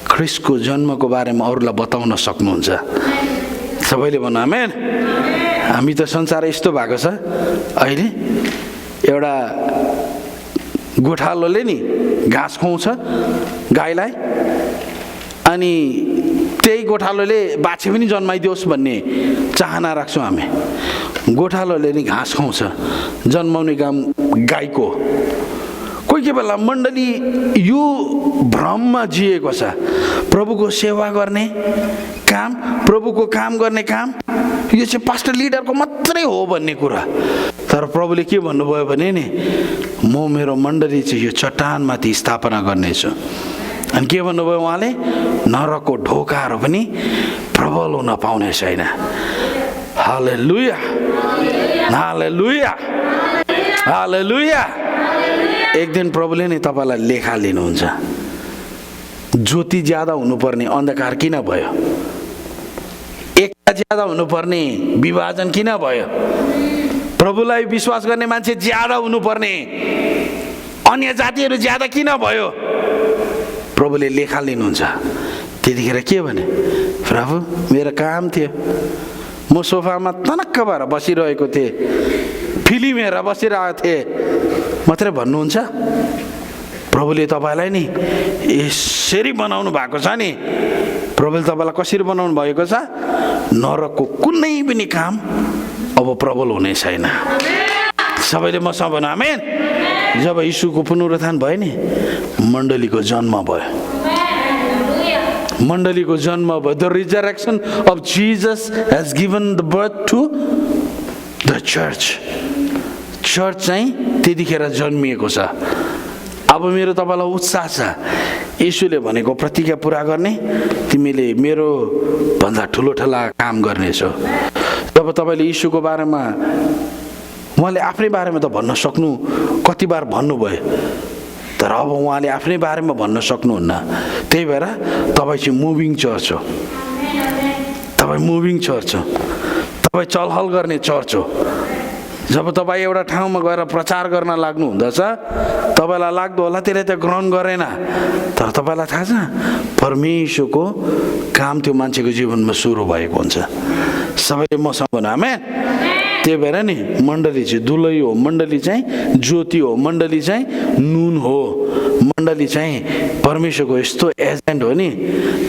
ख्रिस्टको जन्मको बारेमा अरूलाई बताउन सक्नुहुन्छ। सबैले भन्नु आमेन। हामी त संसार यस्तो भएको छ, अहिले एउटा गोठालोले नि घाँस खुवाउँछ गाईलाई, अनि त्यही गोठालोले बाछी पनि जन्माइदियोस् भन्ने चाहना राख्छौँ हामी। गोठालोले नि घाँस खुवाउँछ, जन्माउने काम गाईको। कोही बेला मण्डली यो भ्रममा जिएको छ, प्रभुको सेवा गर्ने काम, प्रभुको काम गर्ने काम यो चाहिँ पास्टर लिडरको मात्रै हो भन्ने कुरा। तर प्रभुले के भन्नुभयो भने नि, म मेरो मण्डली चाहिँ यो चट्टानमाथि स्थापना गर्नेछु। अनि के भन्नुभयो उहाँले? नरकको ढोकाहरू पनि प्रबल हुन पाउने छैन। हालेलुया, हालेलुया, हालेलुया। एक दिन प्रभुले नै तपाईँलाई लेखा लिनुहुन्छ। ज्योति ज्यादा हुनुपर्ने अन्धकार किन भयो? एकता ज्यादा हुनुपर्ने विभाजन किन भयो? प्रभुलाई विश्वास गर्ने मान्छे ज्यादा हुनुपर्ने अन्य जातिहरू ज्यादा किन भयो? प्रभुले लेखा लिनुहुन्छ। त्यतिखेर के भने? प्रभु मेरो काम थियो, म सोफामा तनक्क भएर बसिरहेको थिएँ, फिल्म हेरेर बसिरहेको थिएँ मात्रै भन्नुहुन्छ? प्रभुले तपाईँलाई नि यसरी बनाउनु भएको छ नि। प्रभुले तपाईँलाई कसरी बनाउनु भएको छ? नरकको कुनै पनि काम अब प्रबल हुने छैन। सबैले मसँग भन्नु आमेन। जब यीशुको पुनरुत्थान भयो नि, मण्डलीको जन्म भयो, मण्डलीको जन्म भयो। The resurrection of Jesus has given the birth to the church. Church चाहिँ त्यतिखेर जन्मिएको छ। अब मेरो तपाईँलाई उत्साह छ, यीशुले भनेको प्रतिज्ञा पुरा गर्ने, तिमीले मेरो भन्दा ठुलो ठुला काम गर्नेछौ। जब तपाईँले यीशुको बारेमा, उहाँले आफ्नै बारेमा त भन्न सक्नु, कति बार भन्नुभयो, तर अब उहाँले आफ्नै बारेमा भन्न सक्नुहुन्न। त्यही भएर तपाईँ चाहिँ मुभिङ चर्च हो, तपाईँ मुभिङ चर्च हो, तपाईँ चलहल गर्ने चर्च हो। जब तपाईँ एउटा ठाउँमा गएर प्रचार गर्न लाग्नु हुँदछ, तपाईँलाई लाग्दो होला त्यसले त ग्रहण गरेन, तर तपाईँलाई थाहा छ परमेश्वरको काम त्यो मान्छेको जीवनमा सुरु भएको हुन्छ। सबैले मसँग भन्नु आमेन। त्यही भएर नि मण्डली चाहिँ दुलै हो, मण्डली चाहिँ ज्योति हो, मण्डली चाहिँ नुन हो, मण्डली चाहिँ परमेश्वरको यस्तो एजेन्ट हो नि।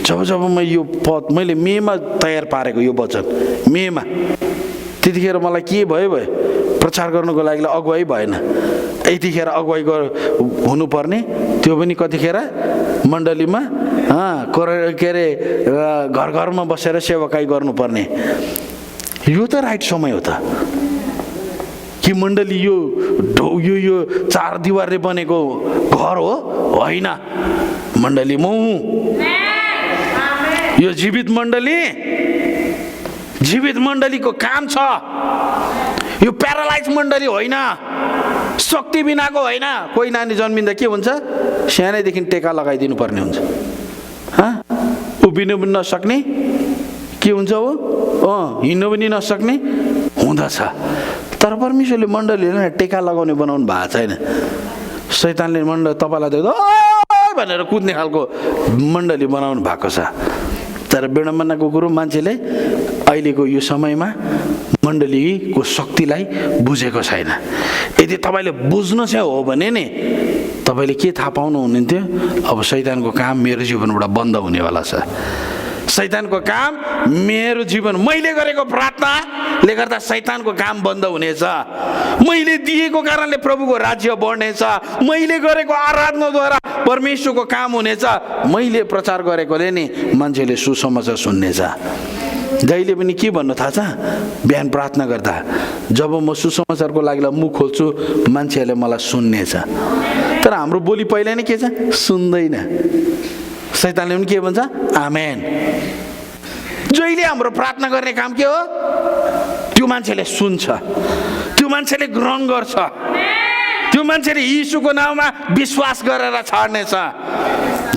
जब जब म यो पद मैले मेमा तयार पारेको यो वचन मेमा, त्यतिखेर मलाई के भयो प्रचार गर्नुको लागि अगुवाई भएन। यतिखेर अगुवाई हुनुपर्ने त्यो पनि कतिखेर मण्डलीमा के अरे घर घरमा बसेर सेवाकाई गर्नुपर्ने। यो त राइट समय हो त कि मण्डली यो चार दिवारले बनेको घर हो होइन। मण्डली म हुँ, यो जीवित मण्डलीको काम छ। यो प्यारालाइज मण्डली होइन, शक्ति बिनाको होइन। कोही नानी जन्मिँदा के हुन्छ, सानैदेखि टेका लगाइदिनु पर्ने हुन्छ। उभिनु पनि नसक्ने के हुन्छ हो, हिँड्नु पनि नसक्ने हुँदछ। तर परमेश्वरले मण्डलीलाई टेका लगाउने बनाउनु भएको छैन। शैतानले तपाईँलाई देख्दा भनेर कुद्ने खालको मण्डली बनाउनु भएको छ। तर विडम्बनाको कुरो मान्छेले अहिलेको यो समयमा मण्डलीको शक्तिलाई बुझेको छैन। यदि तपाईँले बुझ्नु चाहिँ हो भने नि तपाईँले के थाहा पाउनु हुन्थ्यो, अब शैतानको काम मेरो जीवनबाट बन्द हुनेवाला छ। शैतानको काम मेरो जीवन, मैले गरेको प्रार्थनाले गर्दा शैतानको काम बन्द हुनेछ। मैले दिएको कारणले प्रभुको राज्य बढ्नेछ। मैले गरेको आराधनाद्वारा परमेश्वरको काम हुनेछ। मैले प्रचार गरेकोले नि मान्छेले सुसमाचार सुन्नेछ। जहिले पनि के भन्नु थाहा छ, बिहान प्रार्थना गर्दा जब म सुसमाचारको लागि मुख खोल्छु मान्छेहरूले मलाई सुन्नेछ। तर हाम्रो बोली पहिला नै के छ, सुन्दैन। शैतानले पनि के भन्छ, आमेन। जहिले हाम्रो प्रार्थना गर्ने काम के हो, त्यो मान्छेले सुन्छ, त्यो मान्छेले ग्रहण गर्छ, त्यो मान्छेले यीशुको नाममा विश्वास गरेर छाड्नेछ।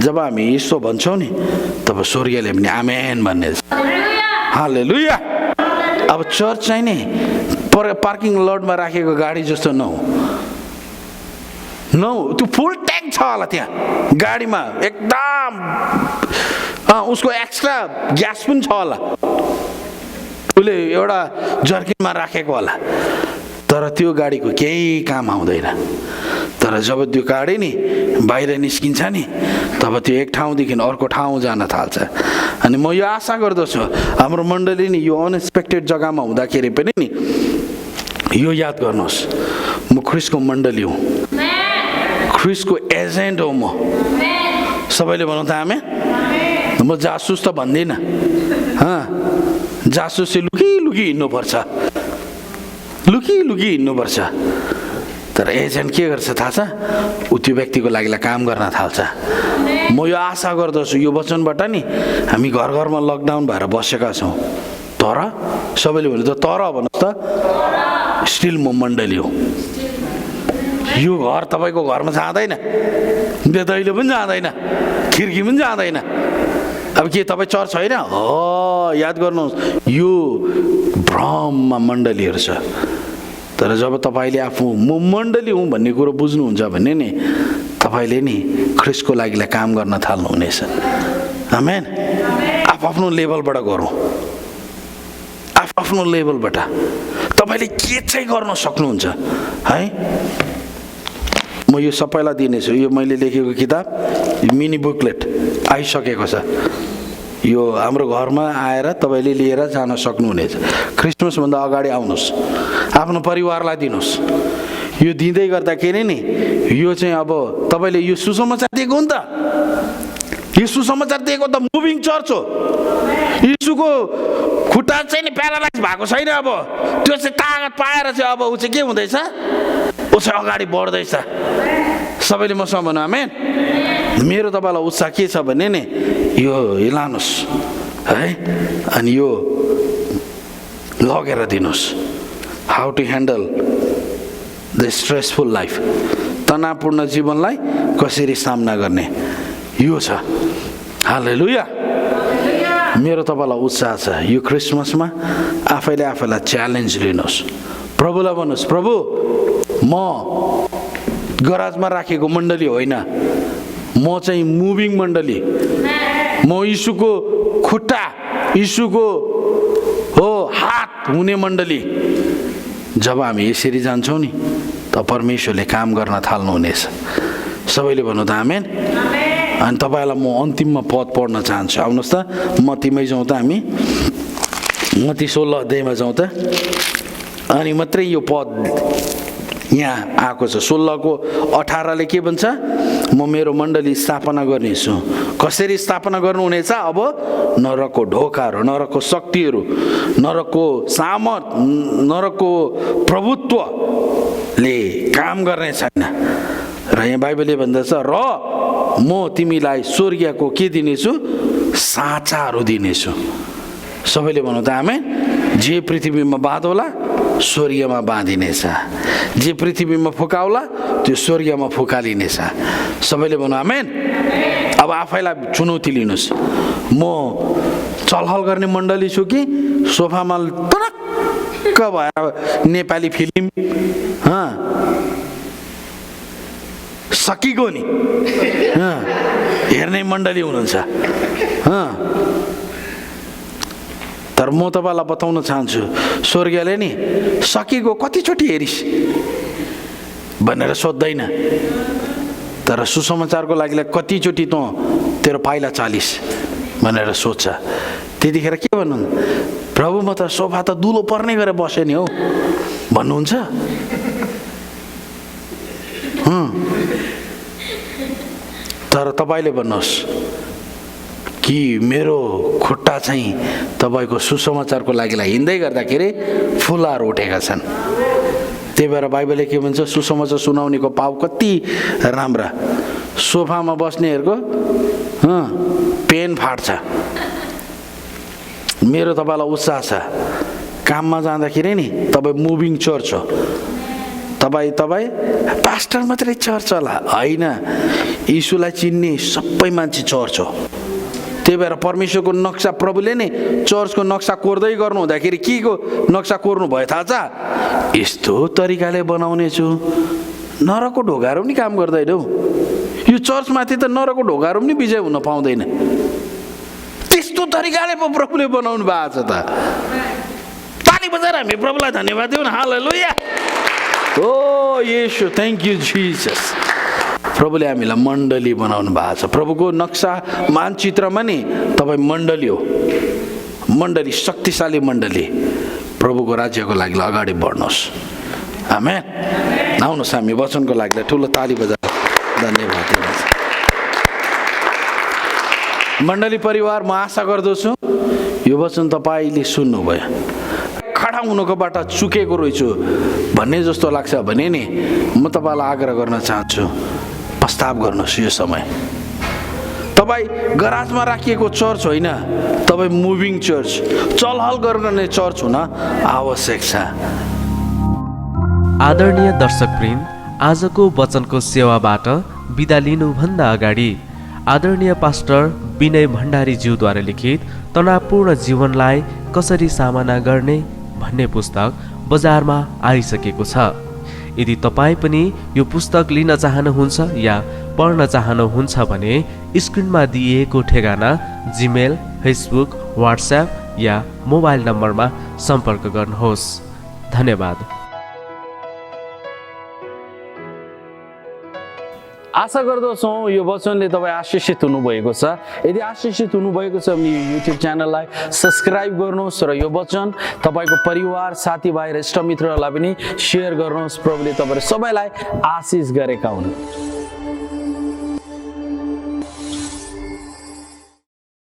जब हामी यीशु भन्छौँ नि तब स्वर्गले पनि आमेन भन्नेछ। हालेलुया। अब चर्च चाहिँ नि पार्किङ लटमा राखेको गाडी जस्तो नहो, त्यो फुल ट्याङ्क छ होला त्यहाँ गाडीमा, एकदम उसको एक्स्ट्रा ग्यास पनि छ होला, उसले एउटा जर्किनमा राखेको होला। तर त्यो गाडीको केही काम आउँदैन। तर जब त्यो गाडी नि बाहिर निस्किन्छ नि तब त्यो एक ठाउँदेखि अर्को ठाउँ जान थाल्छ। अनि म यो आशा गर्दछु हाम्रो मण्डली नि यो अनएक्सपेक्टेड जग्गामा हुँदाखेरि पनि नि यो याद गर्नुहोस्, म ख्रिस्टको मण्डली हुँ, ख्रिस्टको एजेन्ट हो म। सबैले भनौँ त आमेन। म जासुस त भन्दिनँ, जासुस चाहिँ लुकी हिँड्नुपर्छ, लुकी हिँड्नुपर्छ। तर एजेन्ट के गर्छ थाहा छ, ऊ त्यो व्यक्तिको लागि काम गर्न थाल्छ। म यो आशा गर्दछु यो वचनबाट नि हामी घर घरमा लकडाउन भएर बसेका छौँ। तर सबैले भन्नु त तर भन्नुहोस् त, स्टिल म मण्डली हो। यो घर तपाईँको घरमा जाँदैन, दैलो पनि जाँदैन, खिर्की पनि जाँदैन। अब के तपाईँ चर्च होइन हो, याद गर्नुहोस् यो भ्रममा मण्डलीहरू छ। तर जब तपाईँले आफू म मण्डली हुँ भन्ने कुरो बुझ्नुहुन्छ भने नि तपाईँले नि ख्रिस्टको लागि काम गर्न थाल्नुहुनेछ। आमेन। आफ्नो लेभलबाट गरौँ, आफ्नो लेभलबाट तपाईँले के चाहिँ गर्न सक्नुहुन्छ है। म यो सबैलाई दिनेछु। यो मैले लेखेको किताब मिनी बुकलेट आइसकेको छ। यो हाम्रो घरमा आएर तपाईँले लिएर जान सक्नुहुनेछ। क्रिसमसभन्दा अगाडि आउनुहोस्, आफ्नो परिवारलाई दिनुहोस्। यो दिँदै गर्दाखेरि नि यो चाहिँ अब तपाईँले यो सुसमाचार दिएको हो नि त, यो सुसमाचार दिएको त मुभिङ चर्च हो। यीशुको खुट्टा चाहिँ नि प्यारालाइज भएको छैन। अब त्यो चाहिँ तागत पाएर चाहिँ अब ऊ चाहिँ के हुँदैछ, ऊ चाहिँ अगाडि बढ्दैछ। सबैले मसँग भन्नु आमेन। मेरो तपाईँलाई उत्साह के छ भने नि यो हिलानुहोस् है, अनि यो लगेर दिनुहोस्। How to handle the stressful life, तनावपूर्ण जीवनलाई कसरी सामना गर्ने, यो छ। हालेलुया। मेरो तपाईँलाई उत्साह छ यो क्रिसमसमा आफैलाई च्यालेन्ज लिनुहोस्। प्रभुलाई भन्नुहोस्, प्रभु म गराजमा राखेको मण्डली होइन, म चाहिँ मुभिङ मण्डली, म यीशुको खुट्टा, यीशुको हो हात हुने मण्डली। जब हामी यसरी जान्छौँ नि त परमेश्वरले काम गर्न थाल्नुहुनेछ। सबैले भन्नु त आमेन। अनि तपाईँलाई म अन्तिममा पद पढ्न चाहन्छु। आउनुहोस् त मत्तीमै जाउँ त हामी, मत्ती 16 अध्यायमा जाउँ त। अनि मात्रै यो पद यहाँ आएको छ। 16 को 18 के भन्छ? म मेरो मण्डली स्थापना गर्नेछु। कसरी स्थापना गर्नुहुनेछ? अब नरकको ढोकाहरू, नरकको शक्तिहरू, नरकको सामर्थ, नरकको प्रभुत्वले काम गर्ने छैन। र यहाँ बाइबलले भन्दछ र म तिमीलाई स्वर्गीयको के दिनेछु? साँचाहरू दिनेछु। सबैले भन्नु त आमेन। जे पृथ्वीमा बाँधौला स्वर्गीयमा बाँधिनेछ, जे पृथ्वीमा फुकाउला त्यो स्वर्गीयमा फुकालिनेछ। सबैले भन्नु आमेन। अब आफैलाई चुनौती लिनुहोस्, म चलहल गर्ने मण्डली छु कि सोफामा टनक्क भएर नेपाली फिल्म सकिगयो नि हेर्ने मण्डली हुनुहुन्छ? तर म तपाईँलाई बताउन चाहन्छु, स्वर्गीयले नि सकिगयो कतिचोटि हेरिस् भनेर सोध्दैन, तर सुसमाचारको लागि कतिचोटि तँ तेरो पाइला चालिस भनेर सोध्छ। त्यतिखेर के भन्नु? प्रभु म त सोफा त दुलो पर्ने गरेर बसेँ नि हौ भन्नुहुन्छ? तर तपाईँले भन्नुहोस् कि मेरो खुट्टा चाहिँ तपाईँको सुसमाचारको लागि हिँड्दै गर्दाखेरि फुलहरू उठेका छन्। त्यही भएर बाइबलले के भन्छ? सुसमाचार सुनाउनेको पाउ कति राम्रा। सोफामा बस्नेहरूको पेन फाट्छ। मेरो तपाईँलाई उत्साह छ, काममा जाँदाखेरि नि तपाईँ मुभिङ चर्च हो। तपाईँ पास्टर मात्रै चर्च होला होइन, यीशुलाई चिन्ने सबै मान्छे चर्च हो। त्यही भएर परमेश्वरको नक्सा प्रभुले नै चर्चको नक्सा कोर्दै गर्नु हुँदाखेरि के को नक्सा कोर्नु भयो थाहा छ? यस्तो तरिकाले बनाउने छु नरकको ढोकाहरू पनि काम गर्दैन हौ। यो चर्चमाथि त नरकको ढोकाहरू पनि विजय हुन पाउँदैन। त्यस्तो तरिकाले पो प्रभुले बनाउनु भएको छ त। ताली बजाएर हामी प्रभुलाई धन्यवाद दिउँ न। हालेलुया। ओ येशू, थ्याङ्क यू जिसस। प्रभुले हामीलाई मण्डली बनाउनु भएको छ। प्रभुको नक्सा मानचित्रमा नि तपाईँ मण्डली हो, मण्डली, शक्तिशाली मण्डली। प्रभुको राज्यको लागि अगाडि बढ्नुहोस्। आमेन। आउनुहोस् हामी वचनको लागि ठुलो ताली बजाएर धन्यवाद दिनुहोस्। मण्डली परिवार, म आशा गर्दछु यो वचन तपाईँले सुन्नुभयो। खडा हुनुको बाटो चुकेको रहेछु भन्ने जस्तो लाग्छ भने नि म तपाईँलाई आग्रह गर्न चाहन्छु, प्रस्ताव गर्नुहोस्। यो समय तपाईँ गराजमा राखिएको चर्च होइन, तपाईँ मुभिङ चर्च, चलहल गर्ने चर्च हुन आवश्यक छ।
आदरणीय दर्शकवृन्द, आजको वचनको सेवाबाट बिदा लिनुभन्दा अगाडि आदरणीय पास्टर विनय भण्डारीज्यूद्वारा लिखित तनावपूर्ण जीवनलाई कसरी सामना गर्ने भन्ने पुस्तक बजारमा आइसकेको छ। यदि तपाईँ पनि यो पुस्तक लिन चाहनुहुन्छ या पढ्न चाहनुहुन्छ भने स्क्रिनमा दिइएको ठेगाना जीमेल, फेसबुक, व्हाट्सएप या मोबाइल नम्बरमा सम्पर्क गर्नुहोस्। धन्यवाद।
आशा गर्दछौँ यो वचनले तपाईँ आशिषित हुनुभएको छ। यदि आशिषित हुनुभएको छ भने यो युट्युब च्यानललाई सब्सक्राइब गर्नुहोस् र यो वचन तपाईँको परिवार, साथीभाइ र इष्टमित्रहरूलाई पनि सेयर गर्नुहोस्। प्रभुले तपाईँ सबैलाई आशिष गरेका हुन्।